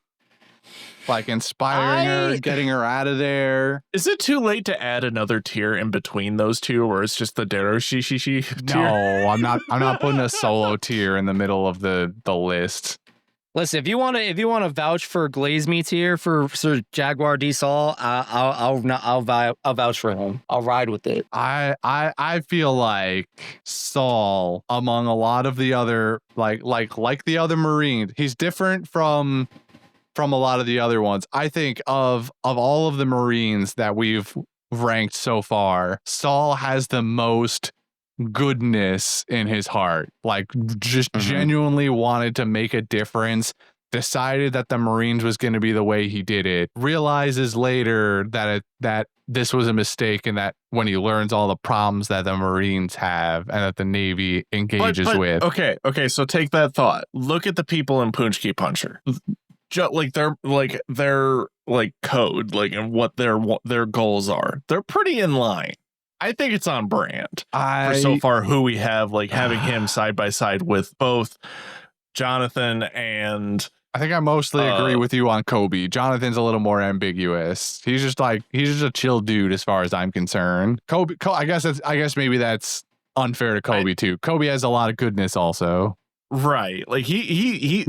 Like inspiring her, getting her out of there.
Is it too late to add another tier in between those two, or it's just the Dero Shi tier?
No, I'm not putting a solo tier in the middle of the list.
Listen, if you want to vouch for Glaze Meats here for Sir Jaguar D-Saw, I'll vouch for him. I'll ride with it.
I feel like Saul, among a lot of the other like the other Marines, he's different from a lot of the other ones. I think of all of the Marines that we've ranked so far, Saul has the most goodness in his heart. Like just genuinely wanted to make a difference, decided that the Marines was going to be the way he did it, realizes later that this was a mistake, and that when he learns all the problems that the Marines have and that the Navy engages with.
Okay, so take that thought. Look at the people in Punchki Puncher. Like their code, like, and what their goals are. They're pretty in line. I think it's on brand for so far who we have, like having him side by side with both Jonathan and...
I think I mostly agree with you on Kobe. Jonathan's a little more ambiguous. He's just a chill dude as far as I'm concerned. Kobe I guess maybe that's unfair to Kobe too. Kobe has a lot of goodness also.
Right, like he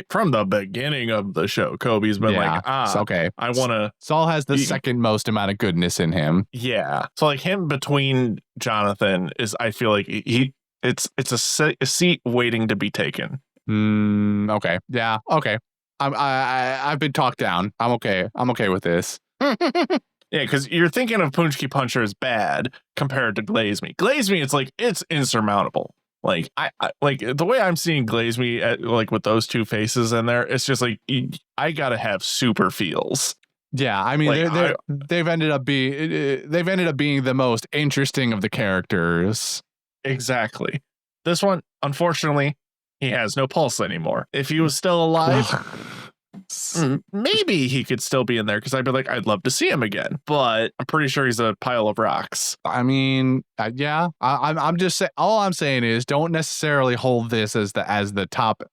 from the beginning of the show, Kobe's been
okay.
I want to.
Saul has the second most amount of goodness in him.
Yeah, so like him between Jonathan is, I feel like it's a seat waiting to be taken.
Okay, yeah, okay. I've been talked down. I'm okay with this.
Yeah, because you're thinking of Punchki Puncher as bad compared to Glaze Me. Glaze Me, it's insurmountable. Like I like the way I'm seeing Glaze Me like with those two faces in there, it's just like I gotta have super feels.
Yeah, I mean like, they've ended up being the most interesting of the characters.
Exactly. This one, unfortunately, he has no pulse anymore. If he was still alive, maybe he could still be in there, because I'd be like, I'd love to see him again, but I'm pretty sure he's a pile of rocks.
I mean, yeah, I'm just saying, all I'm saying is don't necessarily hold this as the top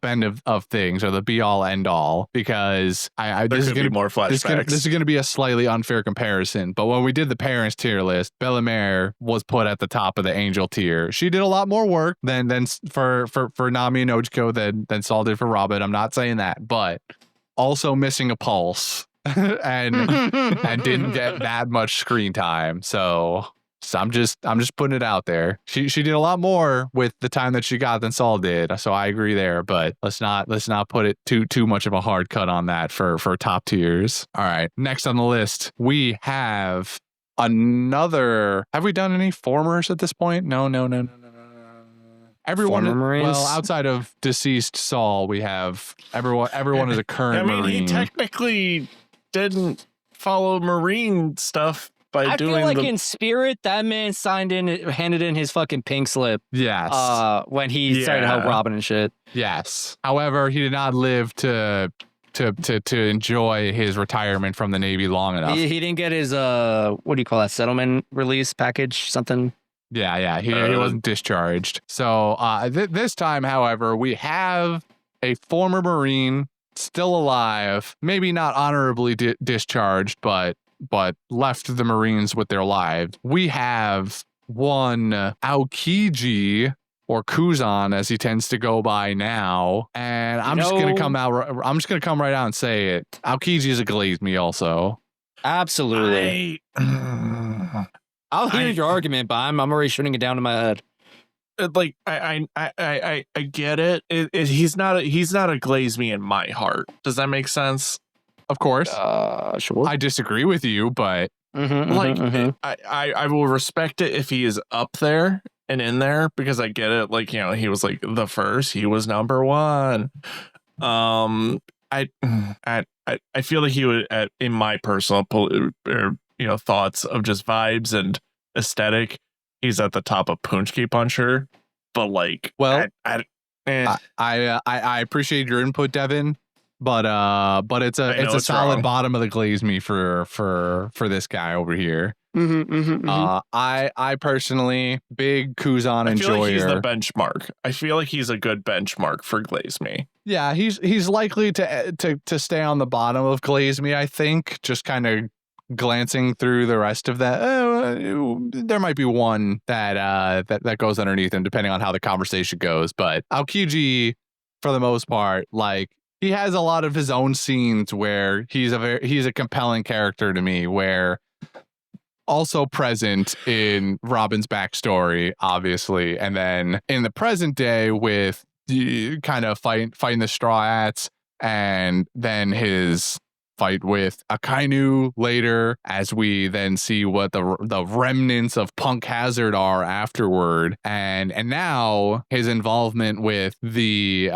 end of things, or the be all end all, because this is going to be more flashbacks. This is going to be a slightly unfair comparison, but when we did the parents tier list, Bellemare was put at the top of the angel tier. She did a lot more work than for Nami and Ojiko than Saul did for Robin. I'm not saying that, but also missing a pulse and didn't get that much screen time. So So I'm just putting it out there. She did a lot more with the time that she got than Saul did. So I agree there, but let's not put it too much of a hard cut on that for top tiers. All right. Next on the list, we have another. Have we done any formers at this point? No. Everyone, well, outside of deceased Saul, we have everyone is a current Marine.
He technically didn't follow Marine stuff by doing.
I feel like in spirit, that man handed in his fucking pink slip.
Yes.
When he started to help Robin and shit.
Yes. However, he did not live to enjoy his retirement from the Navy long enough.
He didn't get his what do you call that, settlement release package, something.
Yeah, he wasn't discharged. So this time, however, we have a former Marine still alive, maybe not honorably discharged, but left the Marines with their lives. We have one Aokiji, or Kuzan as he tends to go by now, and I'm just gonna come right out and say it. Aokiji is a glaze me also.
Absolutely. I'll hear your argument, but I'm already shooting it down in my head.
Like I get it. He's not a glaze me in my heart. Does that make sense?
Of course.
Sure.
I disagree with you, but
I will respect it if he is up there and in there, because I get it. Like, he was like the first. He was number one. I feel like he would, in my personal thoughts of just vibes and aesthetic, he's at the top of Punchki Puncher. But like,
well, I appreciate your input, Devin, but it's a solid wrong. Bottom of the glaze me for this guy over here. I personally, big Kuzan enjoyer. I feel like
he's the benchmark. I feel like he's a good benchmark for glaze me.
Yeah, he's likely to stay on the bottom of glaze me. I think, just kind of glancing through the rest of that, there might be one that goes underneath him, depending on how the conversation goes. But Aokiji, for the most part, like, he has a lot of his own scenes where he's a compelling character to me, where also present in Robin's backstory, obviously, and then in the present day with kind of fighting the Straw Hats, and then his fight with Akainu later, as we then see what the remnants of Punk Hazard are afterward, and now his involvement with the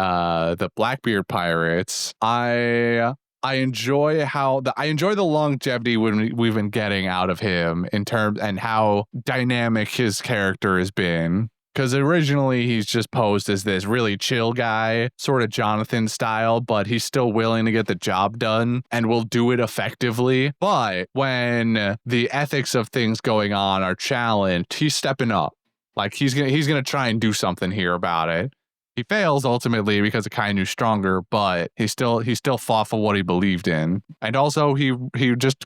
Blackbeard pirates. I enjoy the longevity we've been getting out of him in terms, and how dynamic his character has been. Because originally he's just posed as this really chill guy, sort of Jonathan style, but he's still willing to get the job done and will do it effectively. But when the ethics of things going on are challenged, he's stepping up. Like, he's gonna try and do something here about it. He fails ultimately because Akainu's stronger, but he still fought for what he believed in. And also he just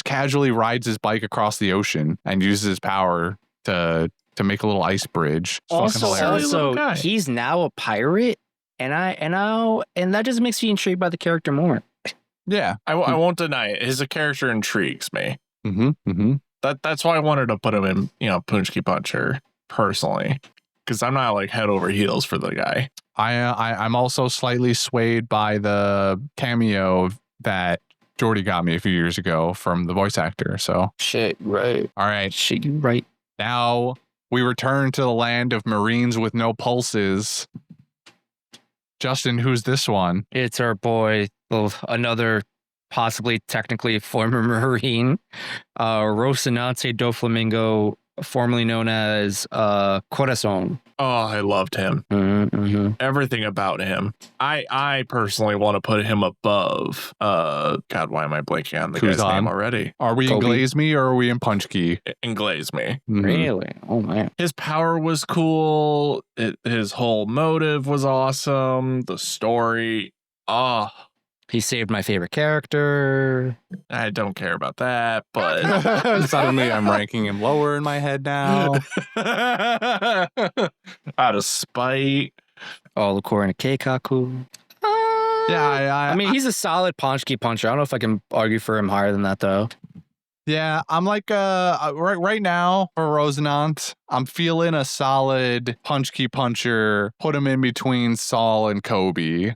casually rides his bike across the ocean and uses his power to make a little ice bridge.
Also, he's now a pirate, and that just makes me intrigued by the character more.
Yeah,
I won't deny it. His character intrigues me. That's why I wanted to put him in, Punchki Puncher personally, because I'm not like head over heels for the guy.
I'm also slightly swayed by the cameo that Jordy got me a few years ago from the voice actor. So
shit, right?
All right,
shit, you right.
Now we return to the land of Marines with no pulses. Justin, who's this one?
It's our boy, another possibly technically former Marine, Rocinante Doflamingo, formerly known as Corazon.
Oh, I loved him. Everything about him. I personally want to put him above. God, why am I blanking on the guy's name already?
Are we in Glaze Me or are we in Punchki?
In Glaze Me.
Really? Oh man.
His power was cool. His whole motive was awesome. The story.
He saved my favorite character.
I don't care about that, but
suddenly I'm ranking him lower in my head now.
Out of spite.
All according to Keikaku.
Yeah,
I mean, he's a solid Punchki Puncher. I don't know if I can argue for him higher than that, though.
Yeah, I'm like right now for Rosinant, I'm feeling a solid punch key puncher. Put him in between Saul and Kobe.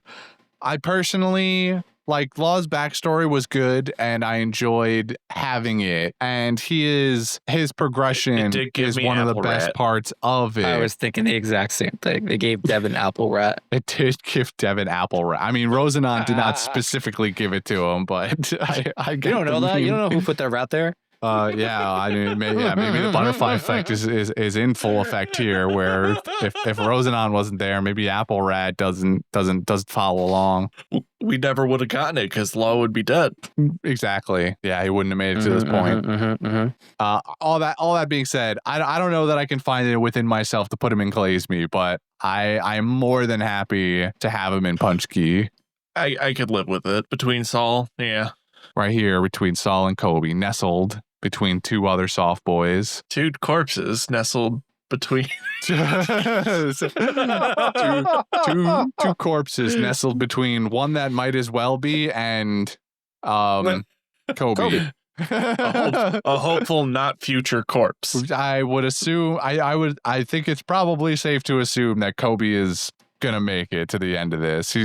I personally like Law's backstory was good, and I enjoyed having it. And his progression is one of the best parts of it.
I was thinking the exact same thing. They gave Devin Apple Rat.
It did give Devin Apple Rat. I mean, Rosinant did not specifically give it to him, but I get
you don't know that. You don't know who put that rat there.
Yeah, I mean, maybe the butterfly effect is in full effect here. Where if Rosinant wasn't there, maybe Apple Rat doesn't follow along.
We never would have gotten it because Law would be dead.
Exactly. Yeah, he wouldn't have made it to this point. All that being said, I don't know that I can find it within myself to put him in Glaze Me, but I'm more than happy to have him in Punch Key.
I could live with it between Saul. Yeah,
right here between Saul and Kobe, nestled between two other soft boys.
Two corpses nestled between
two corpses nestled between one that might as well be and Kobe.
a hopeful not future corpse.
I would assume I think it's probably safe to assume that Kobe is gonna make it to the end of this.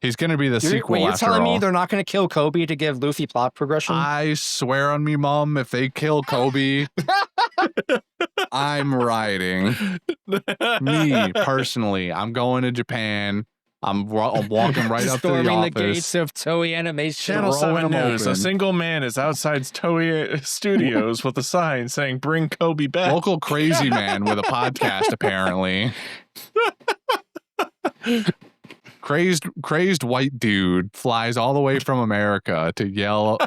He's going to be the sequel.
Wait, you're telling me they're not going to kill Kobe to give Luffy plot progression?
I swear on me, Mom, if they kill Kobe, I'm riding. Me, personally, I'm going to Japan. I'm walking right up to the office.
The gates of Toei Animation.
Channel 7 News. A single man is outside Toei Studios with a sign saying, "Bring Kobe back."
Local crazy man with a podcast, apparently. Crazed white dude flies all the way from America to yell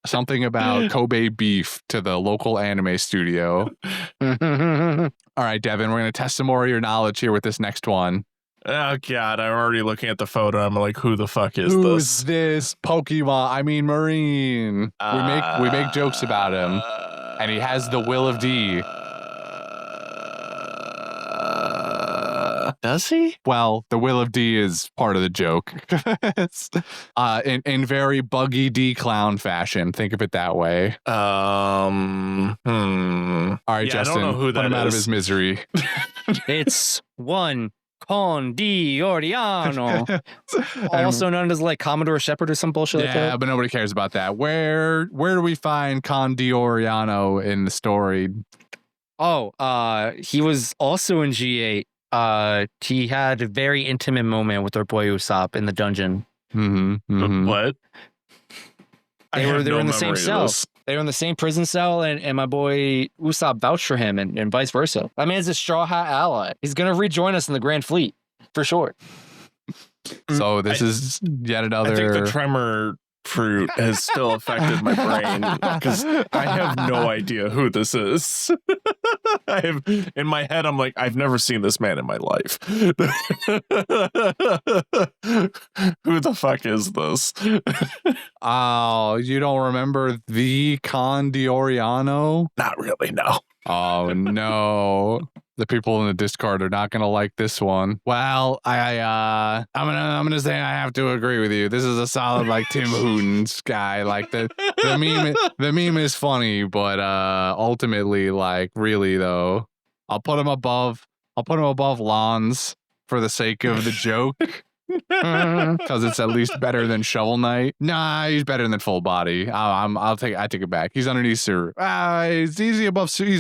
something about Kobe beef to the local anime studio. All right, Devin, we're going to test some more of your knowledge here with this next one.
Oh, God, I'm already looking at the photo. I'm like, who the fuck is
Who's
this?
this Pokemon? I mean, Marine. We make jokes about him, and he has the Will of D.
Does he?
Well, the Will of D is part of the joke. in very Buggy D clown fashion. Think of it that way.
All right,
Justin,
I don't know who that
put him
is.
out of his misery.
It's one Condioriano, also known as like Commodore Shepard or some bullshit like that.
Yeah, but nobody cares about that. Where do we find Condioriano in the story?
Oh, he was also in G8. He had a very intimate moment with our boy Usopp in the dungeon.
What?
They were in the same cell. They were in the same prison cell, and my boy Usopp vouched for him, and vice versa. I mean, it's a Straw Hat ally. He's gonna rejoin us in the Grand Fleet for sure.
So this is yet another.
I think the tremor fruit has still affected my brain because I have no idea who this is. I have in my head, I'm like, I've never seen this man in my life. Who the fuck is this?
Oh, you don't remember the Condioriano?
Not really, no.
Oh no. The people in the Discord are not gonna like this one. Well, I'm gonna say I have to agree with you. This is a solid like Tim Hootens guy. Like the meme is funny, but ultimately, like really though, I'll put him above Lons for the sake of the joke. Because it's at least better than Shovel Knight. Nah, he's better than Full Body. I take it back. He's underneath Suru. He's above Suru.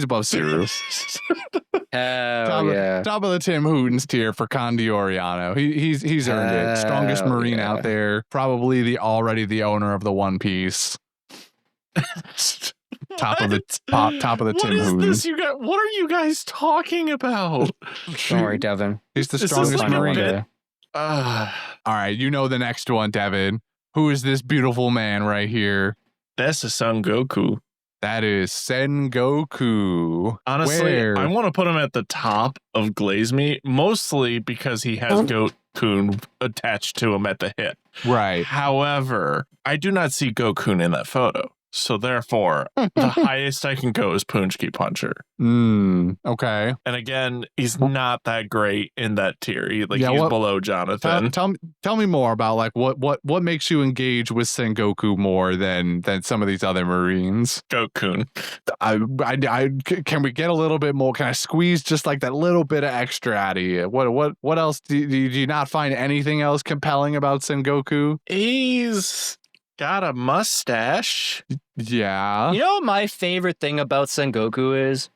Top of the Tim Hootens tier for Condioriano. He's earned it. Strongest Marine out there. Probably the owner of the One Piece. Top of the Tim Hootens.
What are you guys talking about?
Don't worry, Devin.
He's the strongest Marine. All right, you know the next one, Devin. Who is this beautiful man right here?
That's a Son Goku.
That is Sengoku.
Honestly, I want to put him at the top of Glaze Me, mostly because he has Goku attached to him at the hip.
Right.
However, I do not see Goku in that photo. So therefore, the highest I can go is Punchki Puncher.
Okay.
And again, he's not that great in that tier. He's below Jonathan.
Tell me more about like what makes you engage with Sengoku more than some of these other Marines.
Gokun.
Can we get a little bit more? Can I squeeze just like that little bit of extra out of you? What else do you not find anything else compelling about Sengoku?
He's got a mustache.
Yeah.
You know what my favorite thing about Sengoku is?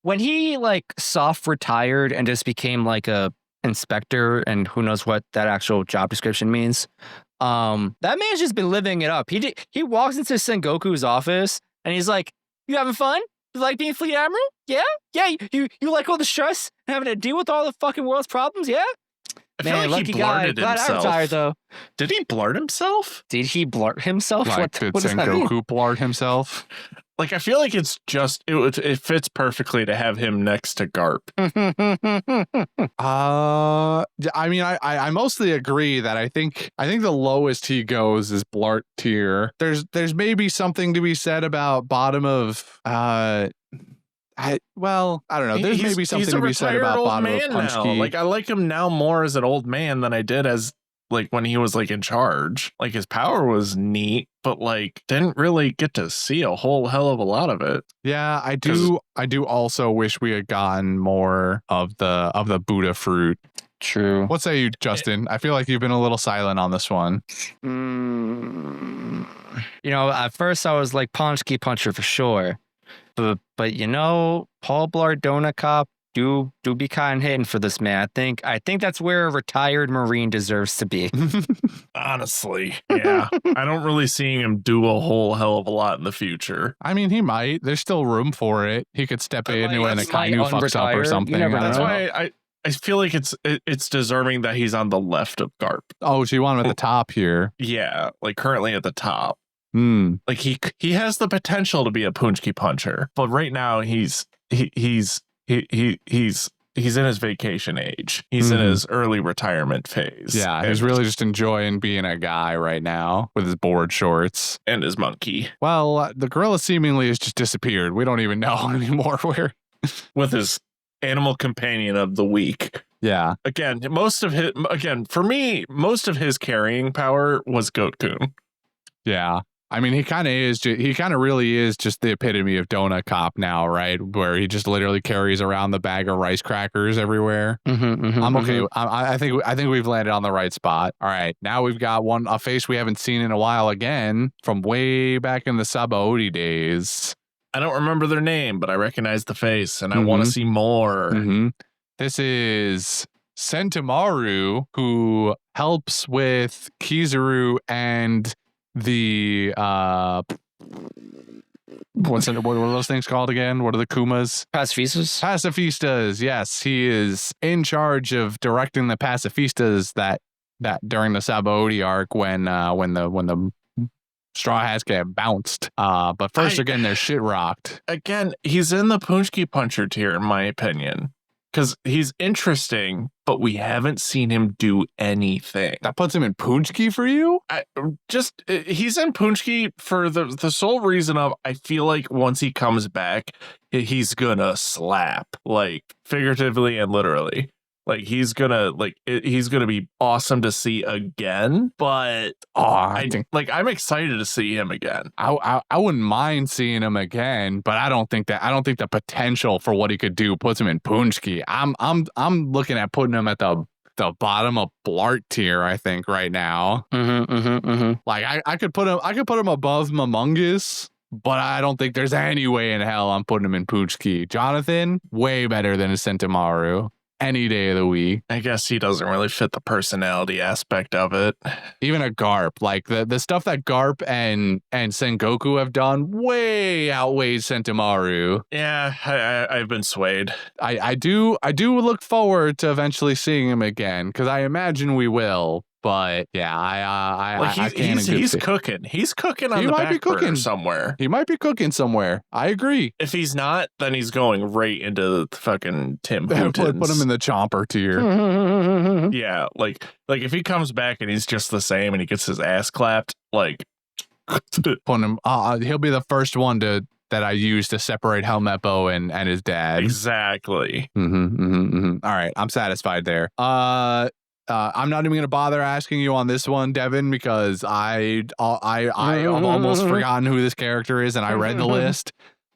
When he like soft retired and just became like a inspector, and who knows what that actual job description means. That man's just been living it up. He walks into Sengoku's office and he's like, "You having fun? You like being fleet admiral? Yeah? You like all the stress and having to deal with all the fucking world's problems? Yeah?"
I feel like
lucky
he
guy.
blarted
Glad I
himself.
retired, though.
Did he blart himself?
Did he blart himself?
Like, did Sengoku blart himself?
Like, I feel like it's just it fits perfectly to have him next to Garp.
I mean, I mostly agree that I think the lowest he goes is blart tier. There's maybe something to be said about bottom of I don't know. There's maybe something to be said about bottom of Punchki.
Like, I like him now more as an old man than I did as like when he was like in charge. Like, his power was neat, but like didn't really get to see a whole hell of a lot of it.
Yeah, I do also wish we had gotten more of the Buddha fruit.
True.
What say you, Justin? I feel like you've been a little silent on this one.
You know, at first I was like Punchki Puncher for sure. But you know, Paul Blart Donut Cop do be kind of hitting for this man. I think that's where a retired Marine deserves to be.
Honestly, yeah. I don't really see him do a whole hell of a lot in the future.
I mean, he might. There's still room for it. He could step in when the Kainu fucks up or something.
That's why I feel like it's deserving that he's on the left of Garp.
Oh, so you want him at the top here?
Yeah, like currently at the top. Like he has the potential to be a Punchki Puncher, but right now he's in his vacation age. He's in his early retirement phase.
Yeah, he's really just enjoying being a guy right now with his board shorts
and his monkey.
Well, the gorilla seemingly has just disappeared. We don't even know anymore where.
With his animal companion of the week.
Yeah.
For me, most of his carrying power was Goat-kun.
Yeah. I mean, he kind of really is just the epitome of Donut Cop now, right? Where he just literally carries around the bag of rice crackers everywhere. I'm okay. I think we've landed on the right spot. All right, now we've got a face we haven't seen in a while again from way back in the Sabaody days.
I don't remember their name, but I recognize the face, and I want to see more.
This is Sentomaru, who helps with Kizaru and the what are those things called again? What are the Kumas? Pacifistas. Yes, he is in charge of directing the pacifistas that during the Sabaody arc when the Straw Hats get bounced. But first they're getting their shit rocked.
Again, he's in the Punchki Puncher tier, in my opinion. Because he's interesting, but we haven't seen him do anything.
That puts him in Punchki for you?
He's in Punchki for the sole reason of, I feel like once he comes back, he's gonna slap, like figuratively and literally. Like he's gonna be awesome to see again, but I'm excited to see him again.
I wouldn't mind seeing him again, but I don't think the potential for what he could do puts him in Punchki. I'm looking at putting him at the bottom of Blart tier, I think, right now. Like I could put him above Momungus, but I don't think there's any way in hell I'm putting him in Punchki. Jonathan, way better than a Sentomaru. Any day of the week.
I guess he doesn't really fit the personality aspect of it.
Even a Garp, like the stuff that Garp and Sengoku have done way outweighs Sentomaru.
Yeah, I've been swayed.
I do look forward to eventually seeing him again, because I imagine we will. But yeah, I can't.
He's cooking. He's cooking on the back burner somewhere.
He might be cooking somewhere. I agree.
If he's not, then he's going right into the fucking Tim Hootens.
Put him in the chomper tier.
Yeah, like if he comes back and he's just the same and he gets his ass clapped, like
Put him. He'll be the first one that I use to separate Helmeppo and his dad.
Exactly.
All right, I'm satisfied there. I'm not even gonna bother asking you on this one, Devin, because I've almost forgotten who this character is, and I read the list.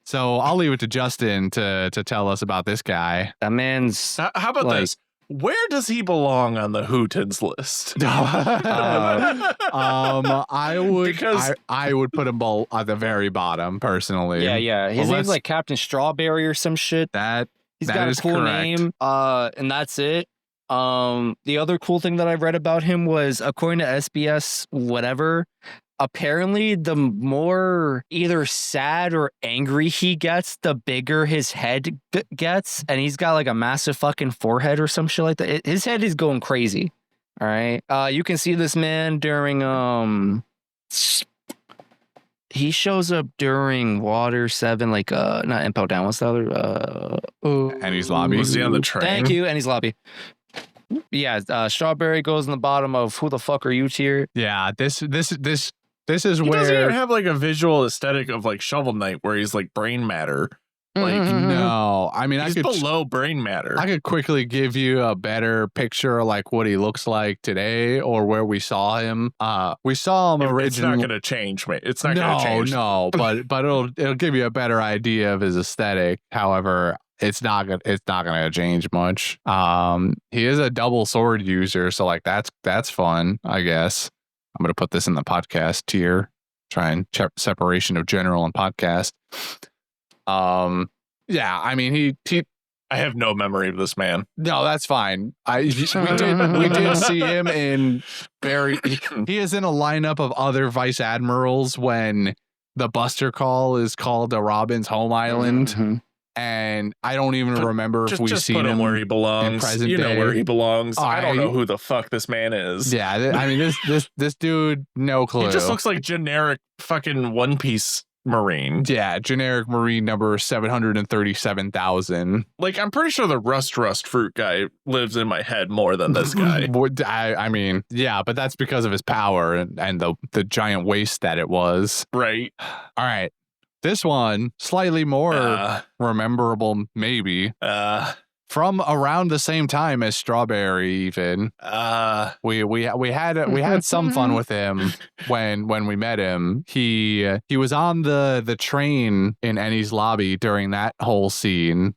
So I'll leave it to Justin to tell us about this guy.
That man's.
How about this? Where does he belong on the Hootens list?
I would put him at the very bottom personally.
Yeah. His name's like Captain Strawberry or some shit. He's got a cool name. And that's it. The other cool thing that I read about him was, according to SBS, whatever, apparently the more either sad or angry he gets, the bigger his head gets, and he's got like a massive fucking forehead or some shit like that. His head is going crazy. All right. You can see this man during he shows up during Water 7, like not Impel Down, what's the other
Ennie's Lobby.
Was he on the train?
Thank you, Ennie's Lobby. Yeah, Strawberry goes in the bottom of Who the Fuck Are You tier.
Yeah, this is
He
where
doesn't even have like a visual aesthetic of like Shovel Knight, where he's like brain matter. Like
no, I mean,
he's below brain matter.
I could quickly give you a better picture of like what he looks like today, or where we saw him. We saw him originally. It's
not going to change, mate. It's not going to change.
No, but it'll give you a better idea of his aesthetic. However, it's not gonna change much. He is a double sword user, so like that's fun, I guess. I'm gonna put this in the podcast tier. Try and separation of general and podcast. Yeah, I mean he
I have no memory of this man.
No, that's fine. We did see him in he is in a lineup of other vice admirals when the Buster Call is called to Robin's home island. And I don't even remember if we've seen him
where he belongs.
Present
you know
day.
where he belongs. I don't know who the fuck this man is.
Yeah, I mean this dude, no clue.
He just looks like generic fucking One Piece Marine.
Yeah, generic Marine number 737,000.
Like, I'm pretty sure the Rust fruit guy lives in my head more than this guy.
I mean, yeah, but that's because of his power and the giant waste that it was.
Right.
All right. This one, slightly more memorable, maybe. From around the same time as Strawberry, even. We had some fun with him when we met him. He was on the train in Ennie's Lobby during that whole scene.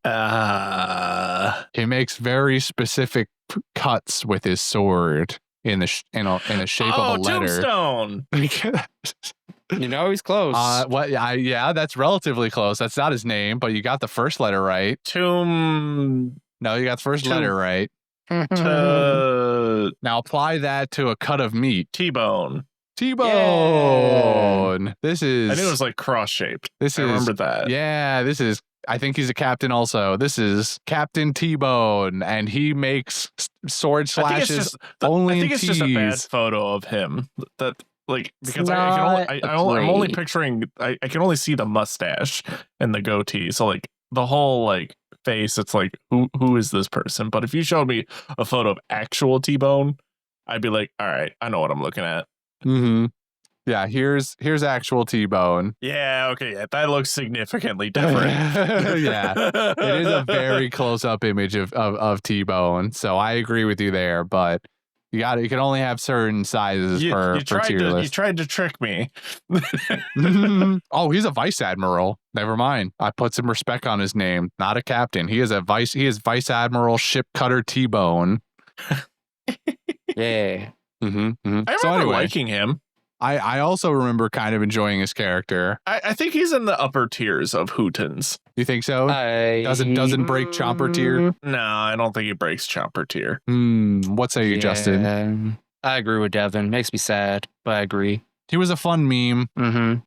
He makes very specific cuts with his sword in the shape of a letter.
Tombstone.
You know he's close.
Yeah, that's relatively close. That's not his name, but you got the first letter right.
No,
you got the first letter right.
Now
apply that to a cut of meat.
T-bone.
Yeah. This is.
I knew it was like cross-shaped. I remember that.
Yeah, this is. I think he's a captain also. This is Captain T-Bone, and he makes sword slashes only.
I think it's just a bad photo of him. Like, because I'm only picturing, I can only see the mustache and the goatee. So like the whole like face, it's like, who is this person? But if you showed me a photo of actual T-Bone, I'd be like, all right, I know what I'm looking at.
Yeah, here's actual T-Bone.
Yeah, okay, yeah, that looks significantly different.
Yeah, it is a very close-up image of T-Bone. So I agree with you there, but you can only have certain sizes for tier list.
You tried to trick me.
Oh, he's a vice admiral. Never mind. I put some respect on his name. Not a captain. He is vice admiral ship cutter T-Bone.
Yeah.
I remember liking him.
I also remember kind of enjoying his character.
I think he's in the upper tiers of Hootens.
You think so? Doesn't break Chomper tier?
No, I don't think he breaks Chomper tier.
What say you, Justin?
I agree with Devin. Makes me sad, but I agree.
He was a fun meme.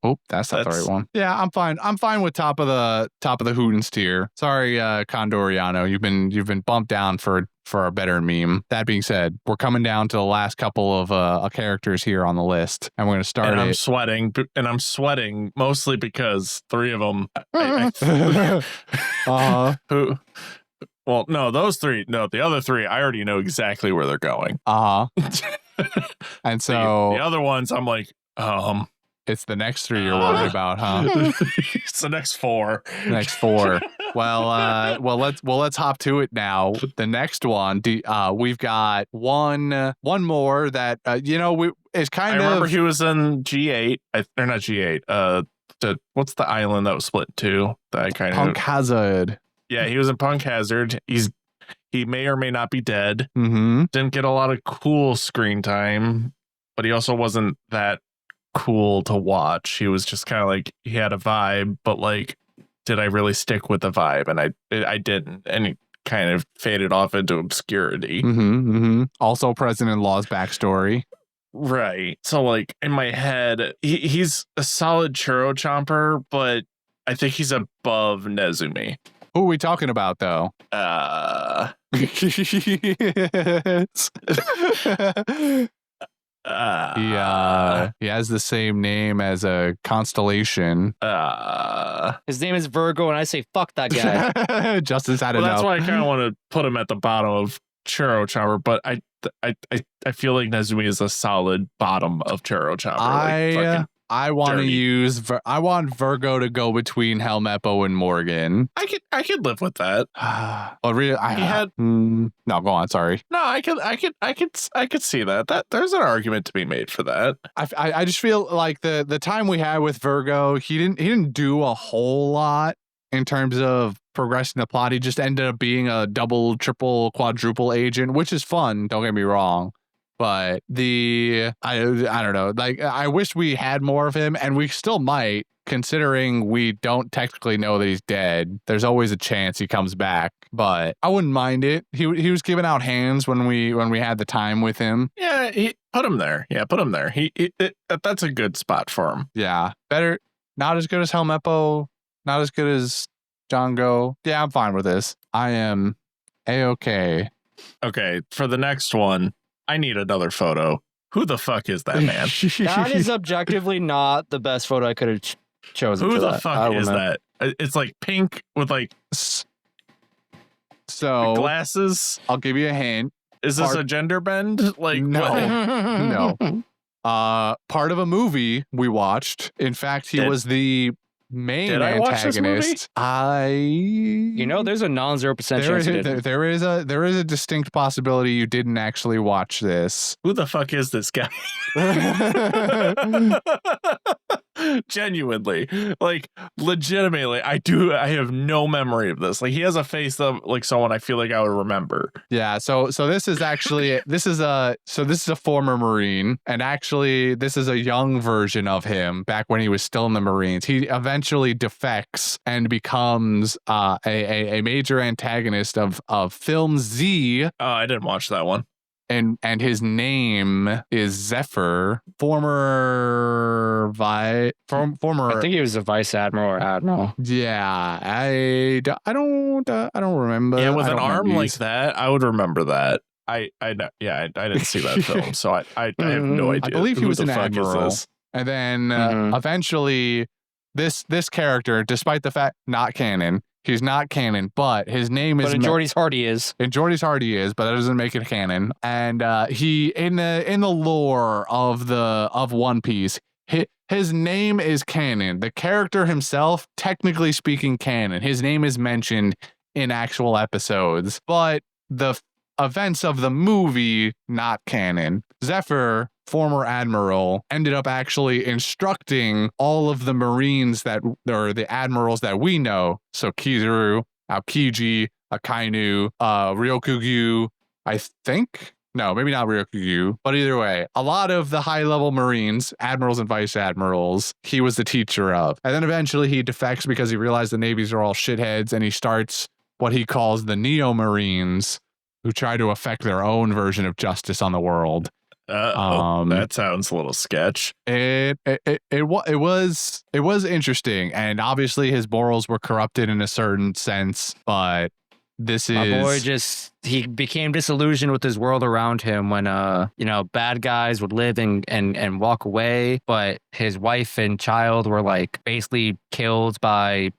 Oh, that's not the right one. Yeah, I'm fine. I'm fine with top of the Hootens tier. Sorry, Condoriano, you've been bumped down for a better meme. That being said, we're coming down to the last couple of characters here on the list, and we're gonna start.
And I'm sweating mostly because three of them. Well, no, those three. No, the other three. I already know exactly where they're going.
And so
the other ones, I'm like,
It's the next 3 you're worried about, huh?
It's the next 4.
Next 4. Well, let's hop to it now. The next one, we've got one more that is kind of.
I remember he was in G8. They're not G8. What's the island that was split to? That kind
Punk Hazard.
Yeah, he was in Punk Hazard. He may or may not be dead.
Mm-hmm.
Didn't get a lot of cool screen time, but he also wasn't that cool to watch. He was just kind of like, he had a vibe, but like, did I really stick with the vibe? And I didn't, and he kind of faded off into obscurity.
Mm-hmm, mm-hmm. Also President-in-law's backstory.
Right. So like in my head, he's a solid churro chomper, but I think he's above Nezumi.
Who are we talking about though? He has the same name as a constellation.
His name is Virgo, and I say fuck that guy.
Justin's had enough.
That's why I kind of want to put him at the bottom of Churro Chomper, but I feel like Nezumi is a solid bottom of Churro Chomper.
I want to use. I want Virgo to go between Helmeppo and Morgan.
I could live with that.
But really, no, go on. Sorry.
No, I could see that. That there's an argument to be made for that.
I just feel like the time we had with Virgo, he didn't do a whole lot in terms of progressing the plot. He just ended up being a double, triple, quadruple agent, which is fun. Don't get me wrong. But I don't know. Like, I wish we had more of him, and we still might, considering we don't technically know that he's dead. There's always a chance he comes back, but I wouldn't mind it. He was giving out hands when we had the time with him.
Yeah, put him there. Yeah, put him there. That's a good spot for him.
Yeah, better. Not as good as Helmeppo. Not as good as Django. Yeah, I'm fine with this. I am A-okay.
Okay, for the next one, I need another photo. Who the fuck is that man?
That is objectively not the best photo I could have chosen.
Who the fuck is that? It's like pink with like glasses.
I'll give you a hint.
Is this a gender bend? Like
no. Part of a movie we watched. In fact, he was the main antagonist.
There's a non-0% chance.
There is a distinct possibility you didn't actually watch this.
Who the fuck is this guy? Genuinely, like legitimately, I have no memory of this. Like, he has a face of like someone I feel like I would remember.
Yeah, so this is actually this is a former Marine, and actually this is a young version of him back when he was still in the Marines. He eventually defects and becomes a major antagonist of film Z.
Oh, I didn't watch that one.
And his name is Zephyr, former. I
think he was a vice admiral or admiral.
Yeah, I don't remember.
Yeah, with an arm like that, I would remember that. I didn't see that film, so I have no idea.
I believe he was an admiral. And then eventually, this character, despite the fact not canon. He's not canon, but his name is.
But in Geordie's heart, he is.
In Geordie's heart, he is, but that doesn't make it canon. And he in the lore of One Piece, his name is canon. The character himself, technically speaking, canon. His name is mentioned in actual episodes, but the events of the movie not canon. Zephyr, former admiral, ended up actually instructing all of the Marines or the admirals that we know. So Kizaru, Aokiji, Akainu, Ryokugyu, I think. No, maybe not Ryokugyu, but either way, a lot of the high-level Marines, admirals and vice admirals, he was the teacher of. And then eventually he defects because he realized the navies are all shitheads, and he starts what he calls the Neo Marines, who try to effect their own version of justice on the world.
That sounds a little sketch.
It was interesting, and obviously his morals were corrupted in a certain sense, but
my boy he became disillusioned with his world around him when bad guys would live and walk away, but his wife and child were like basically killed by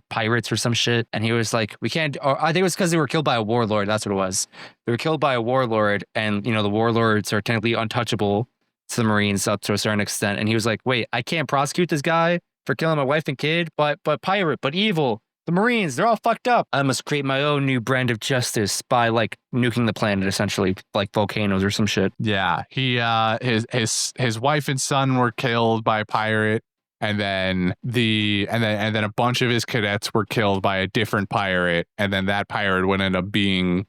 pirates or some shit, and he was like, we can't. Or I think it was because they were killed by a warlord. That's what it was. They were killed by a warlord, and the warlords are technically untouchable. to the Marines up to a certain extent. And he was like, wait, I can't prosecute this guy for killing my wife and kid, but pirate, but evil. The Marines, they're all fucked up. I must create my own new brand of justice by like nuking the planet, essentially, like volcanoes or some shit.
Yeah, he his wife and son were killed by a pirate, and then a bunch of his cadets were killed by a different pirate, and then that pirate would end up being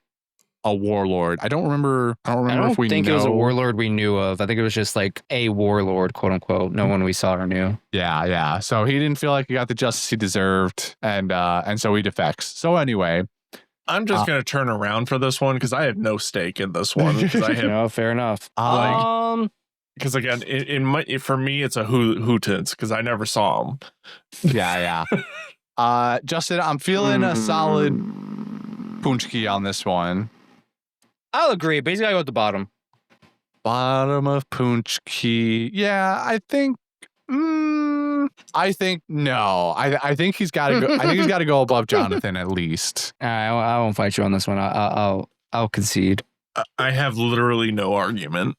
a warlord. I don't remember if we
think it was a warlord we knew of. I think it was just like a warlord, quote unquote. No one we saw or knew.
Yeah. So he didn't feel like he got the justice he deserved, and so he defects. So anyway,
I'm just gonna turn around for this one because I have no stake in this one. Because I have
no, fair enough.
Because again, for me, it's a Hootens because I never saw him.
Yeah. Justin, I'm feeling a solid punchki on this one.
I'll agree. Basically, I go at the bottom.
Bottom of punchki. Yeah, I think no. I think he's got to go. I think he's got to go above Jonathan at least.
I won't fight you on this one. I'll concede.
I have literally no argument.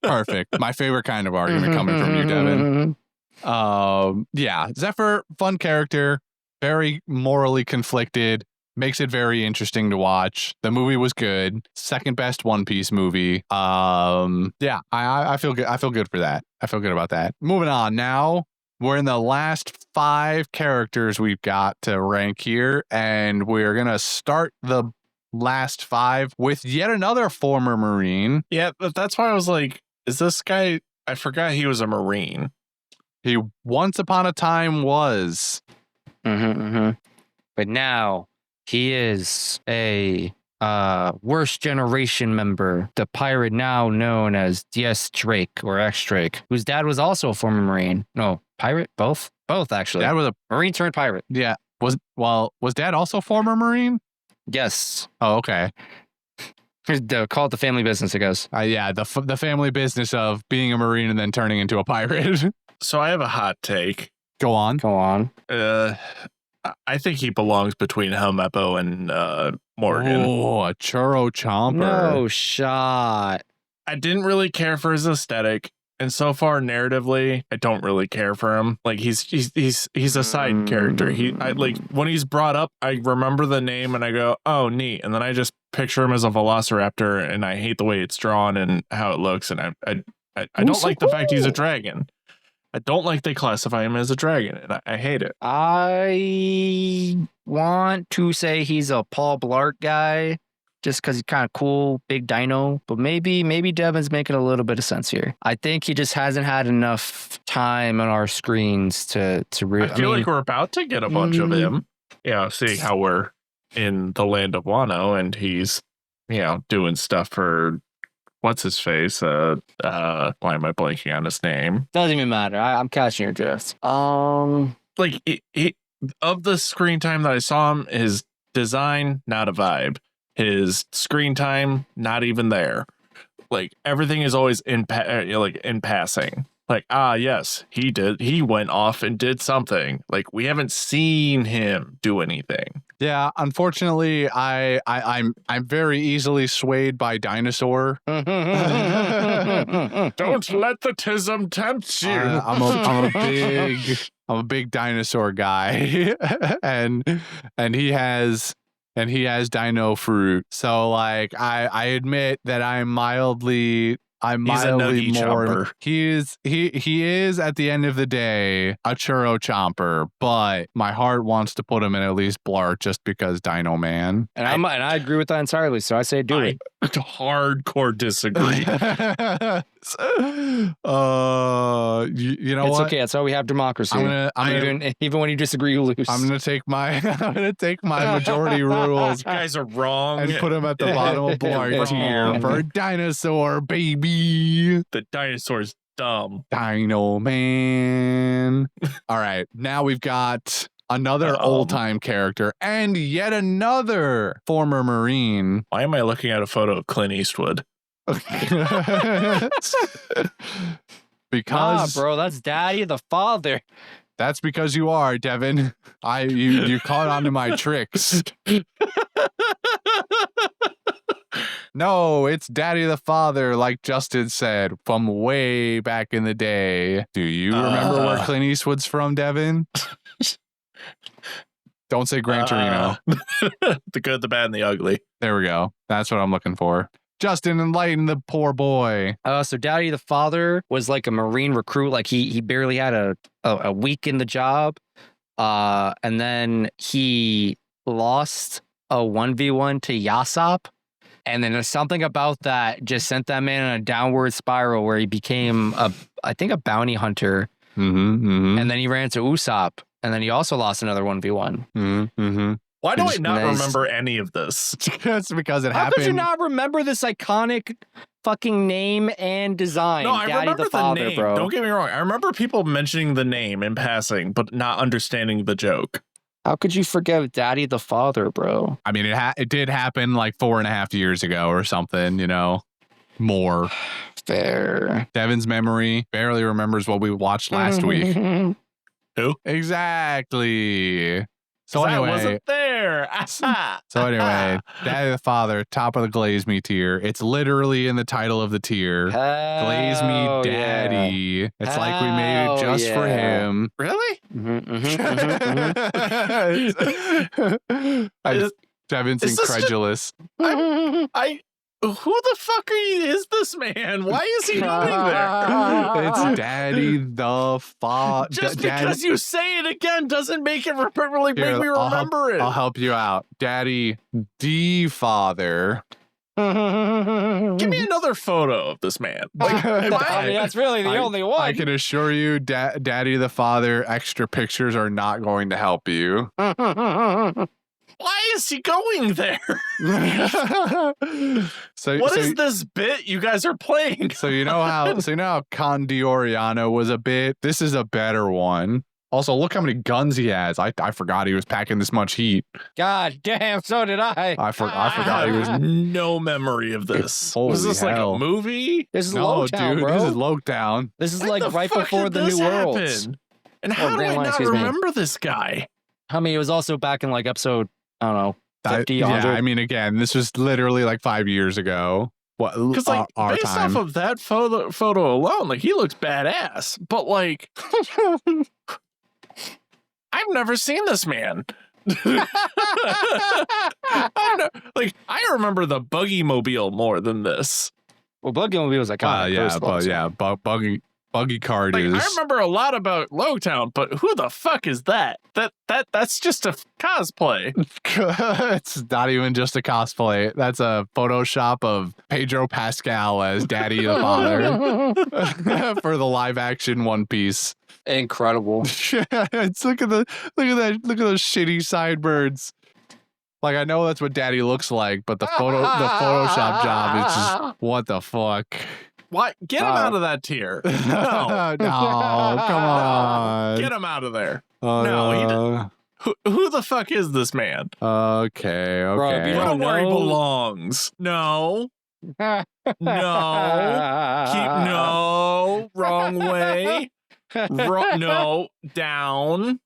Perfect. My favorite kind of argument coming from you, Devin. Yeah, Zephyr, fun character, very morally conflicted. Makes it very interesting to watch. The movie was good. Second best One Piece movie. Yeah, I feel good. I feel good for that. I feel good about that. Moving on now. We're in the last 5 characters we've got to rank here, and we're gonna start the last 5 with yet another former Marine.
Yeah, but that's why I was like, is this guy? I forgot he was a Marine.
He once upon a time was.
But now he is a worst generation member, the pirate now known as DS Drake or X Drake, whose dad was also a former Marine. No, pirate? Both actually.
Dad was a
Marine turned pirate.
Yeah. Was dad also former Marine?
Yes.
Oh, okay.
Call it the family business, I guess.
Yeah, the family business of being a Marine and then turning into a pirate.
So I have a hot take.
Go on.
I think he belongs between Helmeppo and Morgan.
Oh, a churro chomper.
No shot.
I didn't really care for his aesthetic, and so far narratively, I don't really care for him. Like he's a side character. I like when he's brought up, I remember the name and I go, oh, neat, and then I just picture him as a velociraptor, and I hate the way it's drawn and how it looks, and I don't like the fact he's a dragon. I don't like they classify him as a dragon, and I hate it.
I want to say he's a Paul Blart guy, just because he's kind of cool, big dino. But maybe Devin's making a little bit of sense here. I think he just hasn't had enough time on our screens to really.
I feel like we're about to get a bunch of him. Yeah, seeing how we're in the land of Wano, and he's doing stuff for. What's his face? Why am I blanking on his name?
Doesn't even matter. I'm catching your drift.
Like of the screen time that I saw him, his design not a vibe. His screen time not even there. Like everything is always in passing. Like yes, he went off and did something. Like we haven't seen him do anything.
Yeah, unfortunately, I'm very easily swayed by dinosaur.
Don't let the tism tempt you.
I'm a big dinosaur guy, and he has dino fruit. So like I admit that I'm mildly more. He is at the end of the day a churro chomper, but my heart wants to put him in at least Blart just because Dino Man.
And I agree with that entirely. So I say do it.
Hardcore disagree.
You know
it's
what?
Okay. That's why we have democracy. Even when you disagree, you lose.
I'm gonna take my majority rules.
You guys are wrong.
And put him at the bottom of Blart tier for dinosaur baby.
The dinosaur's dumb.
Dino Man. All right, now we've got another old-time character and yet another former Marine.
Why am I looking at a photo of Clint Eastwood?
Because
bro, that's Daddy the father.
That's because you are, Devin. You caught on to my tricks. No, it's Daddy the Father, like Justin said, from way back in the day. Do you remember where Clint Eastwood's from, Devin? Don't say Gran Torino.
The good, the bad, and the ugly.
There we go. That's what I'm looking for. Justin, enlighten the poor boy.
So Daddy the Father was like a Marine recruit. Like he barely had a week in the job. And then he lost a 1v1 to Yasop. And then there's something about that just sent that man in a downward spiral where he became I think a bounty hunter. And then he ran to Usopp. And then he also lost another 1v1.
Why do I not remember any of this?
That's because it
How
happened.
could you not remember this iconic fucking name and design?
No, I
Daddy
remember
the Father,
name.
bro.
Don't get me wrong. I remember people mentioning the name in passing, but not understanding the joke.
How could you forget Daddy the Father, bro?
I mean, it did happen like 4.5 years ago or something, you know, more.
Fair.
Devin's memory barely remembers what we watched last week.
Who?
Exactly. So anyway,
I wasn't there.
so anyway, Daddy the Father, top of the Glaze Me tier. It's literally in the title of the tier. Glaze Me Daddy. It's like we made it just for him.
Really?
Devin's
is
incredulous.
Who the fuck is this man? Why is he going there?
It's Daddy the Father.
Just because you say it again doesn't make it make me remember it.
I'll help you out. Daddy the Father.
Give me another photo of this man. Like,
that's really the only one.
I can assure you, Daddy the Father, extra pictures are not going to help you.
Why is he going there? What is this bit you guys are playing?
So you know how Condioriano was a bit. This is a better one. Also, look how many guns he has. I forgot he was packing this much heat.
God damn, so did I.
I forgot he was.
No memory of this. Was this
hell.
like a movie?
This is Lowtown, bro.
This is Lowtown.
This is like right before the New Worlds.
And how do I not remember this guy?
I mean, it was also back in like episode, I don't know, 50,
yeah,
100.
I mean, again, this was literally like 5 years ago.
Because like based off of that photo alone, like he looks badass. But like, I've never seen this man. I remember the Buggy Mobile more than this.
Well, Buggy Mobile was like,
Buggy card
like,
is.
I remember a lot about Lowtown, but who the fuck is that? That's just a cosplay.
It's not even just a cosplay. That's a Photoshop of Pedro Pascal as Daddy the Father for the live action One Piece.
Incredible.
It's look at those shitty sideburns. Like, I know that's what Daddy looks like, but the Photoshop job is just what the fuck.
Why? Get him out of that tier. No.
No, come on.
Get him out of there. No, who the fuck is this man?
Okay.
Bro,
I don't know where he belongs. No. No. Wrong way. No. Down.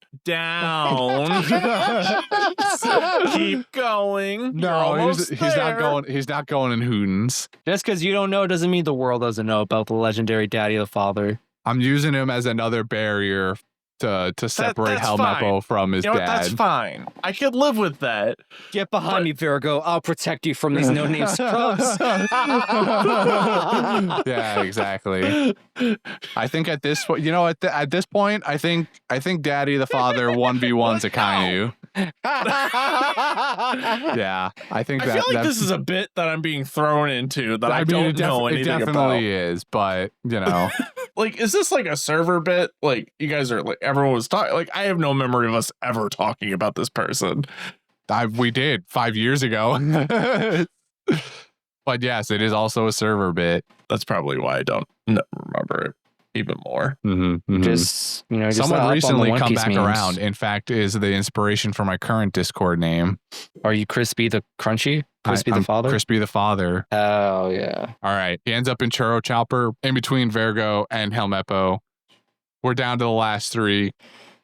Keep going.
No, he's not going. He's not going in Hootens.
Just because you don't know doesn't mean the world doesn't know about the legendary Daddy the Father.
I'm using him as another barrier to separate Helmeppo from his dad.
That's fine. I could live with that.
Get behind me, Virgo. I'll protect you from these no-name scrubs.
Yeah, exactly. I think at this point, at this point, I think Daddy the Father 1v1's Akainu. Yeah, I think
I feel like this is a bit that I'm being thrown into that I don't know anything about. It
definitely is, but
like, is this like a server bit? Like, you guys are like, everyone was talking. Like, I have no memory of us ever talking about this person.
We did 5 years ago. But yes, it is also a server bit.
That's probably why I don't remember it even more.
Just
someone recently come back around. In fact, is the inspiration for my current Discord name.
Are you Crispy the Crunchy? Crispy the Father?
Crispy the Father.
Oh, yeah.
All right. He ends up in Churro Chopper in between Virgo and Helmeppo. We're down to the last three.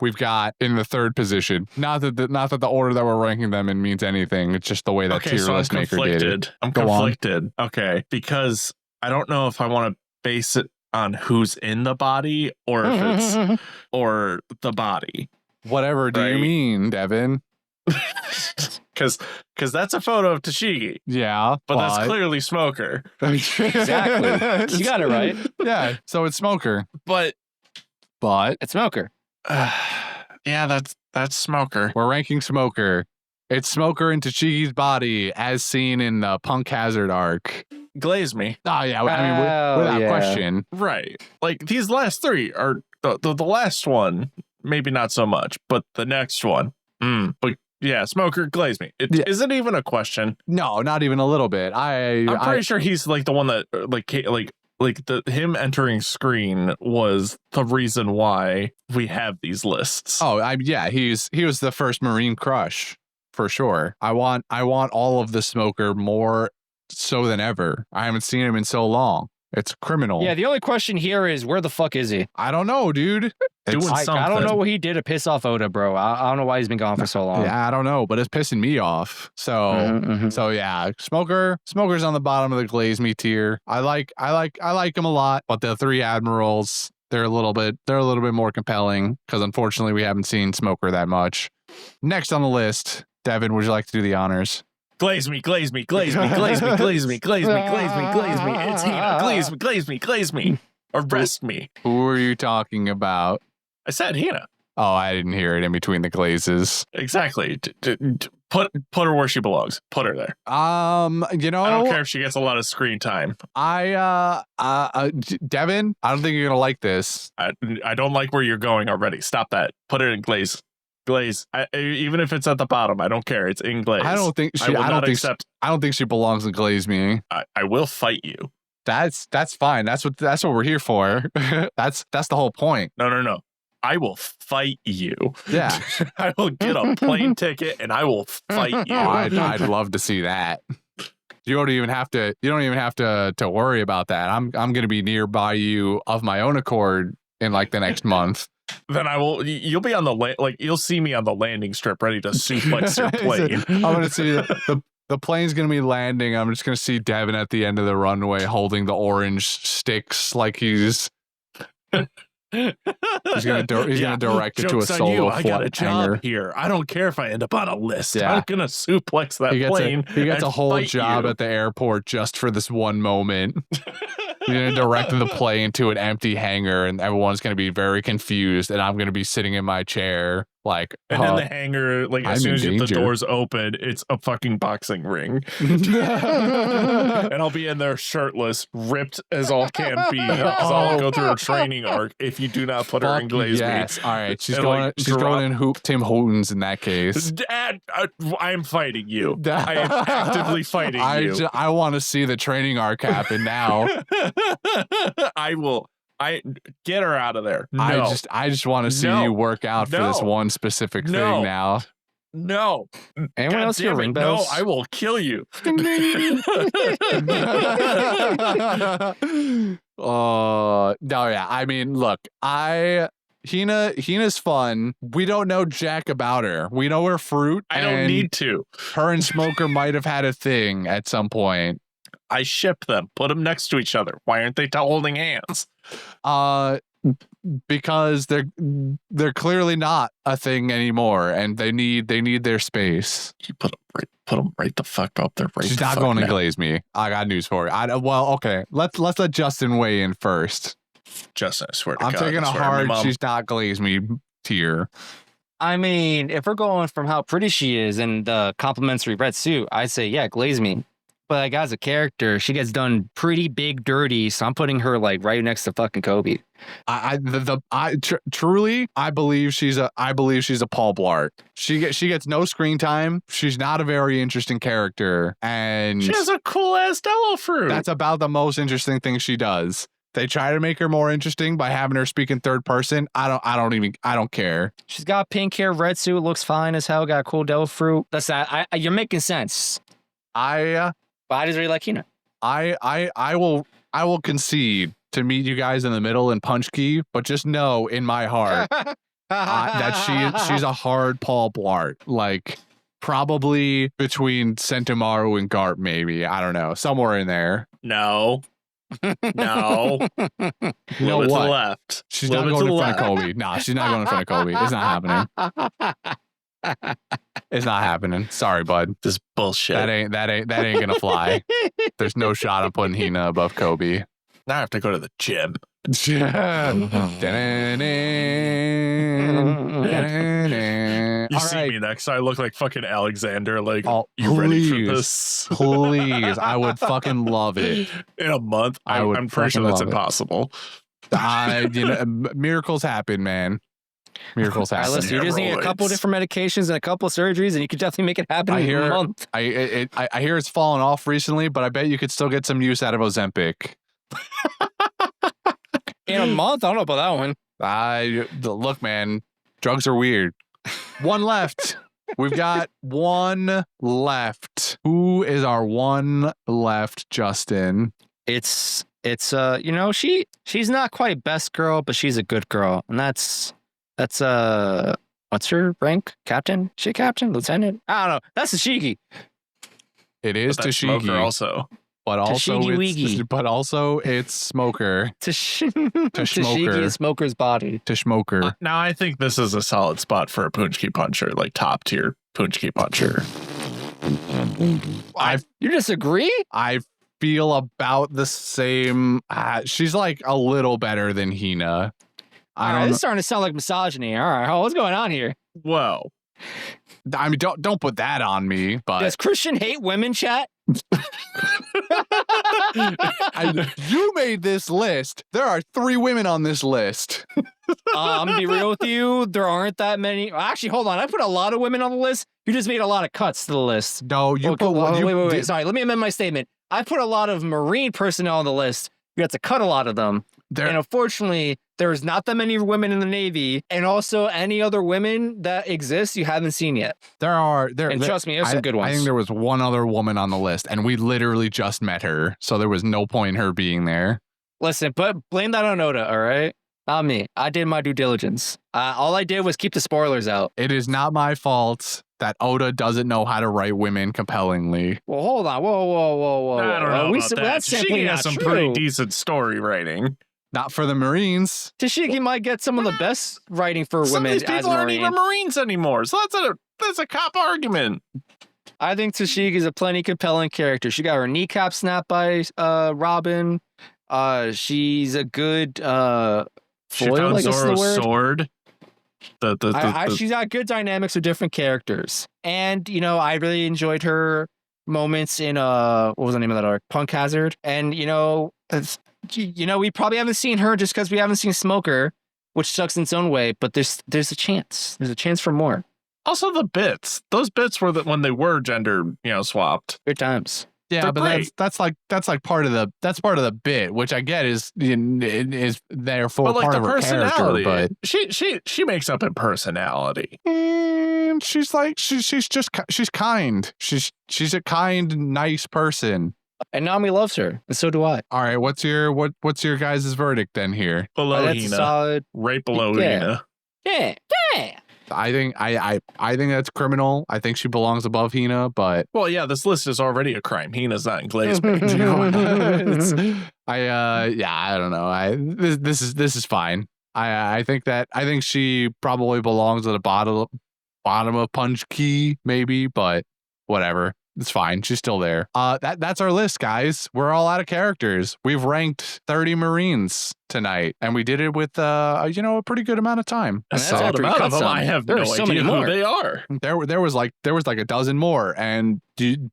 we've got in the third position. Not that the order that we're ranking them in means anything. It's just the way that tier list maker did it.
I'm conflicted. Okay, because I don't know if I want to base it on who's in the body or if it's or the body.
Whatever do you mean, Devin?
Because that's a photo of Tashigi.
Yeah,
but that's clearly Smoker.
Exactly. You got it right.
Yeah, so it's Smoker.
But
it's Smoker.
Yeah, that's Smoker.
We're ranking Smoker. It's Smoker in Tashigi's body as seen in the Punk Hazard arc.
Glaze me.
Oh, yeah. I mean, without question.
Right. Like, these last three are the last one, maybe not so much, but the next one. But yeah, Smoker, glaze me. Is it even a question?
No, not even a little bit. I'm
pretty sure he's like the one that him entering screen was the reason why we have these lists.
Oh, he was the first Marine crush for sure. I want all of the Smoker more so than ever. I haven't seen him in so long. It's criminal.
Yeah, the only question here is where the fuck is he?
I don't know, dude.
I don't know what he did to piss off Oda, bro. I don't know why he's been gone for so long.
Yeah, I don't know, but it's pissing me off. So, so yeah, Smoker's on the bottom of the glaze me tier. I like him a lot, but the three admirals, they're a little bit more compelling because unfortunately we haven't seen Smoker that much. Next on the list, Devin, would you like to do the honors?
Glaze me, glaze me, glaze me, glaze me, glaze me, glaze me, glaze me, glaze me. It's Hina. Glaze me, glaze me, glaze me. Arrest me.
Who are you talking about?
I said Hina.
Oh, I didn't hear it in between the glazes.
Exactly. Put her where she belongs. Put her there.
I
don't care if she gets a lot of screen time.
Devin, I don't think you're gonna like this.
I don't like where you're going already. Stop that. Put it in glaze. Even if it's at the bottom, I don't care. It's in glaze.
I don't think she belongs in glaze me.
I will fight you.
That's fine. That's what we're here for. That's the whole point.
No. I will fight you.
Yeah.
I will get a plane ticket and I will fight you.
I'd love to see that. You don't even have to worry about that. I'm gonna be nearby you of my own accord in like the next month.
Then you'll be on you'll see me on the landing strip ready to suplex your plane.
I'm going to see the plane's going to be landing. I'm just going to see Devin at the end of the runway holding the orange sticks like he's going to direct it to a solo
I got a job here. I don't care if I end up on a list.
Yeah.
I'm going to suplex that plane.
He gets a whole job at the airport just for this one moment. You're going to direct the plane to an empty hangar and everyone's going to be very confused and I'm going to be sitting in my chair like...
And then the hangar, as soon as the doors open, it's a fucking boxing ring. And I'll be in there shirtless, ripped as all can be. Because I'll go through a training arc if you do not put her in glaze me.
Yes, all right. She's going in Tim Hortons in that case.
Dad, I'm fighting you. I am actively fighting you.
I want to see the training arc happen now.
I get her out of there. No.
I just want to see you work out for this one specific thing now.
No.
Anyone else hear ring bells?
No, I will kill you.
No, yeah. I mean, look, Hina's fun. We don't know jack about her. We know her fruit.
I don't need to.
Her and Smoker might have had a thing at some point.
I ship them. Put them next to each other. Why aren't they holding hands?
Because they're clearly not a thing anymore, and they need their space.
You put them right the fuck up there. Right.
She's not going to glaze me. I got news for you. Okay. Let's let Justin weigh in first.
Justin, I swear to
God. I'm taking a hard. She's not glaze me tier.
I mean, if we're going from how pretty she is and the complimentary red suit, I say yeah, glaze me. But like as a character, she gets done pretty big dirty, so I'm putting her like right next to fucking Kobe.
Truly, I believe she's a Paul Blart. She gets no screen time. She's not a very interesting character, and
she has a cool ass Dello fruit.
That's about the most interesting thing she does. They try to make her more interesting by having her speak in third person. I don't care.
She's got pink hair, red suit, looks fine as hell. Got a cool Dello fruit. That's that. You're making sense. But I just really like Hina.
I will concede to meet you guys in the middle and punch key, but just know in my heart that she's a hard Paul Blart. Like, probably between Sentomaru and Garp, maybe. I don't know. Somewhere in there.
No. No.
You know what?
To the left.
She's not going in front of Kobe. No, she's not going in front of Kobe. It's not happening. It's not happening. Sorry, bud.
This bullshit.
That ain't gonna fly. There's no shot of putting Hina above Kobe.
Now I have to go to the gym.
You see
me next. I look like fucking Alexander. Like,
you
ready for this?
Please, I would fucking love it.
In a month, I'm pretty sure that's impossible.
Miracles happen, man. Miracles happen.
Right, listen, you just need a couple different medications and a couple of surgeries, and you could definitely make it happen in a month.
I hear it's fallen off recently, but I bet you could still get some use out of Ozempic.
In a month? I don't know about that one.
Look, man, drugs are weird. One left. We've got one left. Who is our one left, Justin?
It's she's not quite best girl, but she's a good girl, and that's what's her rank? Captain? She captain? Lieutenant? I don't know. That's Tashigi.
It is Tashigi
also.
But also it's Smoker.
Tashigi is Smoker's body.
To Smoker.
Now I think this is a solid spot for a Punchki puncher, like top tier Punchki puncher.
You disagree?
I feel about the same. She's like a little better than Hina.
It's starting to sound like misogyny. All right, what's going on here?
Whoa.
I mean, don't put that on me. But
does Christian hate women, chat?
You made this list. There are 3 women on this list.
I'm gonna be real with you. There aren't that many. Actually, hold on. I put a lot of women on the list. You just made a lot of cuts to the list.
No, you put one.
Wait. Sorry, let me amend my statement. I put a lot of Marine personnel on the list. You have to cut a lot of them. And unfortunately, there's not that many women in the Navy, and also any other women that exist you haven't seen yet.
Trust
me, there's some good ones.
I think there was one other woman on the list, and we literally just met her, so there was no point in her being there.
Listen, but blame that on Oda, all right? Not me. I did my due diligence. All I did was keep the spoilers out.
It is not my fault that Oda doesn't know how to write women compellingly.
Well, hold on. Whoa.
I don't know about that. She has some pretty decent story writing.
Not for the Marines.
Tashigi might get some of the best writing for
some
women.
Some of these people aren't even Marines anymore, so that's a cop argument.
I think Tashigi is a plenty compelling character. She got her kneecap snapped by Robin. She's a good
she found Zoro's sword.
She's got good dynamics with different characters, and I really enjoyed her moments in what was the name of that arc? Punk Hazard, and we probably haven't seen her just because we haven't seen Smoker, which sucks in its own way. But there's a chance. There's a chance for more.
Also, the bits. Those bits were when they were gender, swapped.
Good times.
Yeah,
They're
but
great.
that's like part of the bit, which I get is therefore
but
part of her
personality.
Character,
but she makes up in personality.
And she's kind. She's a kind, nice person.
And Nami loves her, and so do I.
All right, what's your guys' verdict then here?
Below
that's
Hina,
solid.
right below Hina.
Yeah.
I think that's criminal. I think she belongs above Hina, but
this list is already a crime. Hina's not in glazing.
I don't know. This is fine. I think she probably belongs at the bottom of Punch Key, maybe, but whatever. It's fine. She's still there. That's our list, guys. We're all out of characters. We've ranked 30 Marines tonight, and we did it with a pretty good amount of time.
A solid amount of them. I have no idea who they are.
There was like a dozen more, and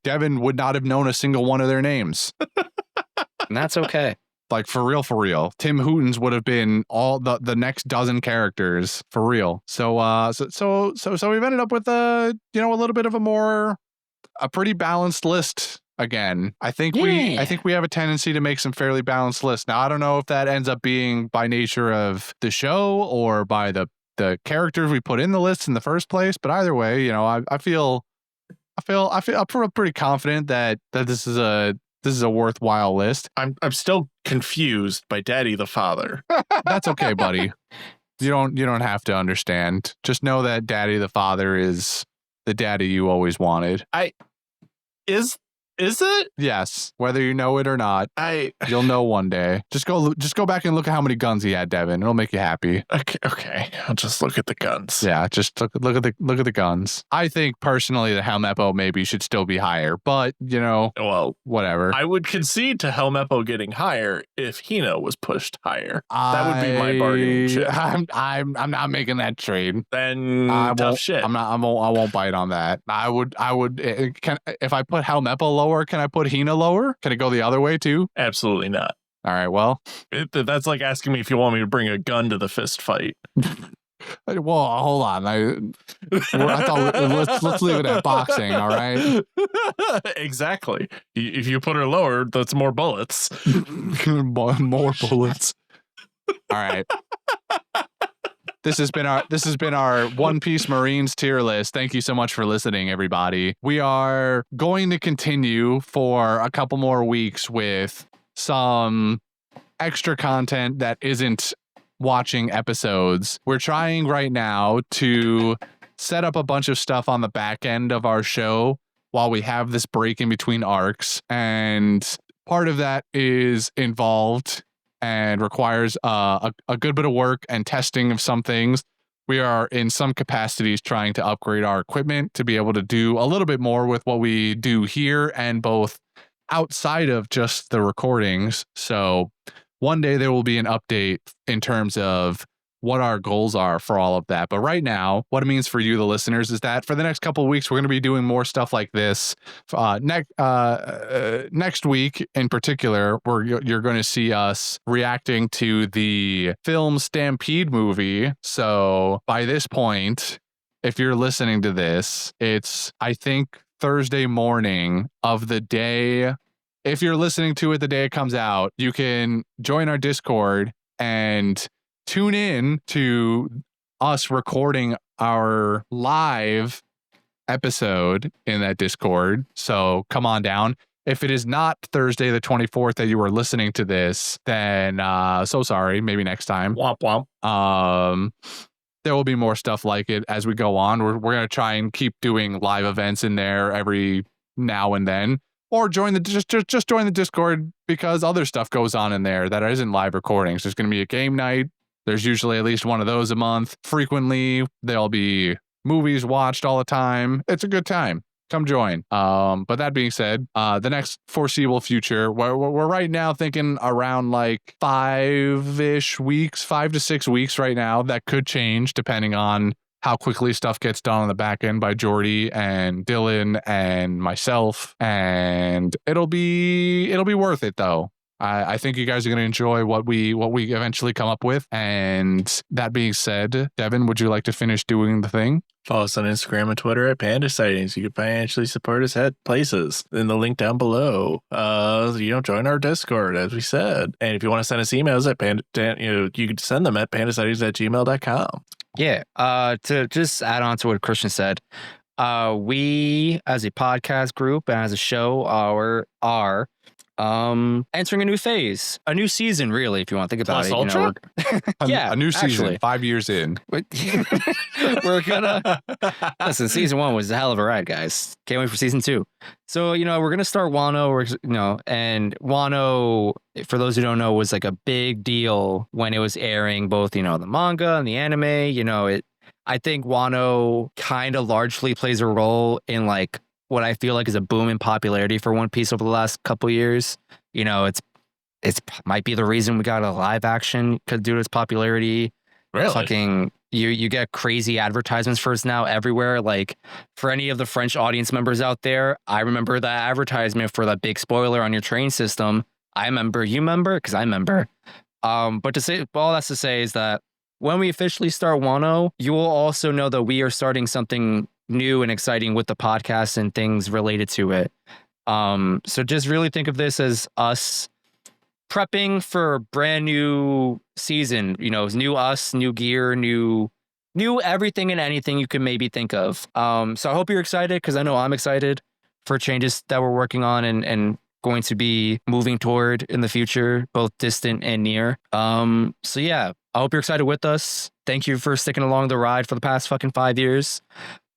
Devin would not have known a single one of their names.
And that's okay.
Like for real. Tim Hootens would have been all the next dozen characters for real. So we've ended up with a little bit of a pretty balanced list again. I think we have a tendency to make some fairly balanced lists. Now I don't know if that ends up being by nature of the show or by the characters we put in the list in the first place, but either way, I feel pretty confident that this is a worthwhile list.
I'm still confused by Daddy the father.
That's okay, buddy. You don't have to understand. Just know that Daddy the Father is the daddy you always wanted.
Is it?
Yes. Whether you know it or not, you'll know one day. Just go back and look at how many guns he had, Devin. It'll make you happy.
Okay. I'll just look at the guns.
Yeah, just look at the guns. I think personally the Helmeppo maybe should still be higher, but well, whatever.
I would concede to Helmeppo getting higher if Hino was pushed higher. That would be my bargaining chip.
I'm not making that trade.
Then tough shit.
I won't bite on that. I would if I put Helmeppo lower, can I put Hina lower? Can it go the other way too?
Absolutely not.
All right, well.
That's like asking me if you want me to bring a gun to the fist fight.
Well, hold on. I thought let's leave it at boxing, all right?
Exactly. If you put her lower, that's more bullets.
More bullets. All right. This has been our One Piece Marines tier list. Thank you so much for listening, everybody. We are going to continue for a couple more weeks with some extra content that isn't watching episodes. We're trying right now to set up a bunch of stuff on the back end of our show while we have this break in between arcs, and part of that is involved and requires a good bit of work and testing of some things. We are in some capacities trying to upgrade our equipment to be able to do a little bit more with what we do here and both outside of just the recordings. So one day there will be an update in terms of what our goals are for all of that. But right now, what it means for you, the listeners, is that for the next couple of weeks, we're going to be doing more stuff like this. Next week, in particular, you're going to see us reacting to the film Stampede movie. So by this point, if you're listening to this, it's, I think, Thursday morning of the day. If you're listening to it the day it comes out, you can join our Discord and tune in to us recording our live episode in that Discord. So come on down. If it is not Thursday the 24th that you are listening to this, then so sorry, maybe next time.
Womp womp.
There will be more stuff like it as we go on. We're going to try and keep doing live events in there every now and then. Or just join the Discord, because other stuff goes on in there that isn't live recordings. There's going to be a game night. There's usually at least one of those a month. Frequently, there'll be movies watched all the time. It's a good time. Come join. But that being said, the next foreseeable future, we're right now thinking around like 5 to 6 weeks right now. That could change depending on how quickly stuff gets done on the back end by Jordy and Dylan and myself. And it'll be worth it though. I think you guys are going to enjoy what we eventually come up with. And that being said, Devin, would you like to finish doing the thing?
Follow us on Instagram and Twitter at Panda Sightings. You can financially support us at places in the link down below. Join our Discord, as we said. And if you want to send us emails you can send them at pandasightings@gmail.com.
Yeah. To just add on to what Christian said, we as a podcast group and as a show are entering a new phase, a new season, really, if you want to think about
Plus
it.
Ultra?
A new season, actually. 5 years in.
We're gonna listen. Season 1 was a hell of a ride, guys. Can't wait for season 2. So we're gonna start Wano. And Wano, for those who don't know, was like a big deal when it was airing, both the manga and the anime. I think Wano kind of largely plays a role in like what I feel like is a boom in popularity for One Piece over the last couple years. It's might be the reason we got a live action due to its popularity.
Really?
Fucking you get crazy advertisements for us now everywhere. Like, for any of the French audience members out there, I remember that advertisement for that big spoiler on your train system. I remember. You remember? Because I remember. But to say, all that's to say is that when we officially start Wano, you will also know that we are starting something new and exciting with the podcast and things related to it. So just really think of this as us prepping for a brand new season. New us, new gear, new everything and anything you can maybe think of. So I hope you're excited, because I know I'm excited for changes that we're working on and going to be moving toward in the future, both distant and near. So yeah, I hope you're excited with us. Thank you for sticking along the ride for the past fucking 5 years.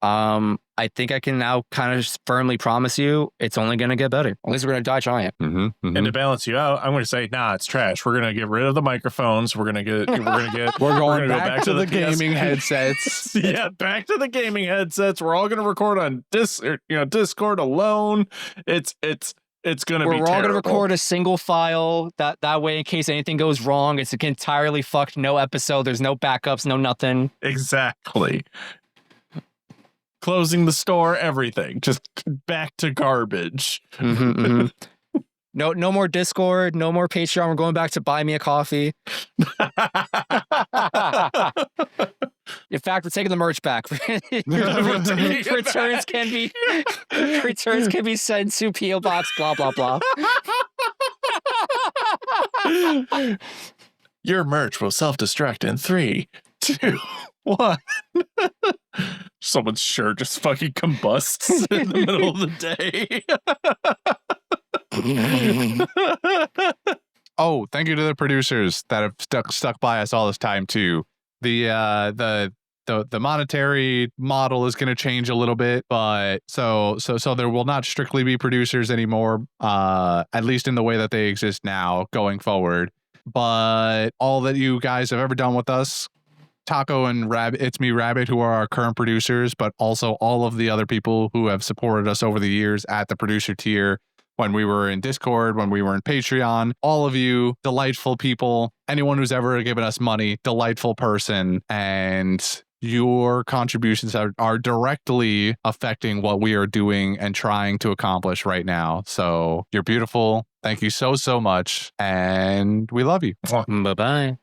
I think I can now kind of firmly promise you it's only going to get better. At least we're going to die trying.
And to balance you out, I'm going to say, nah, it's trash. We're going to get rid of the microphones. We're going
going back to the gaming headsets.
Yeah, back to the gaming headsets. We're all going to record on Discord alone. It's going to be terrible.
We're all going to record a single file. That way, in case anything goes wrong, it's entirely fucked. No episode. There's no backups. No nothing.
Exactly. Closing the store, everything. Just back to garbage.
No more Discord. No more Patreon. We're going back to buy me a coffee. In fact, we're taking the merch back. Returns can be sent to PO Box. Blah blah blah.
Your merch will self-destruct in 3, 2, 1. Someone's shirt just fucking combusts in the middle of the day.
Oh, thank you to the producers that have stuck by us all this time too. The monetary model is going to change a little bit, but so there will not strictly be producers anymore, at least in the way that they exist now going forward. But all that you guys have ever done with us, Taco and Rabbit, It's Me Rabbit, who are our current producers, but also all of the other people who have supported us over the years at the producer tier, when we were in Discord, when we were in Patreon, all of you delightful people, anyone who's ever given us money, delightful person, and your contributions are directly affecting what we are doing and trying to accomplish right now. So you're beautiful. Thank you so much. And we love you.
Bye-bye.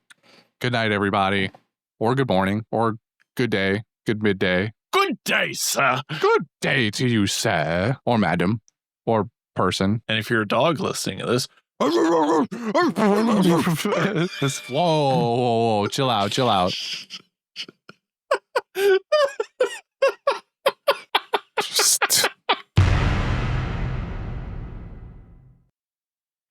Good night, everybody. Or good morning, or good day, good midday.
Good day, sir.
Good day to you, sir, or madam, or person.
And if you're a dog listening to this,
whoa, chill out.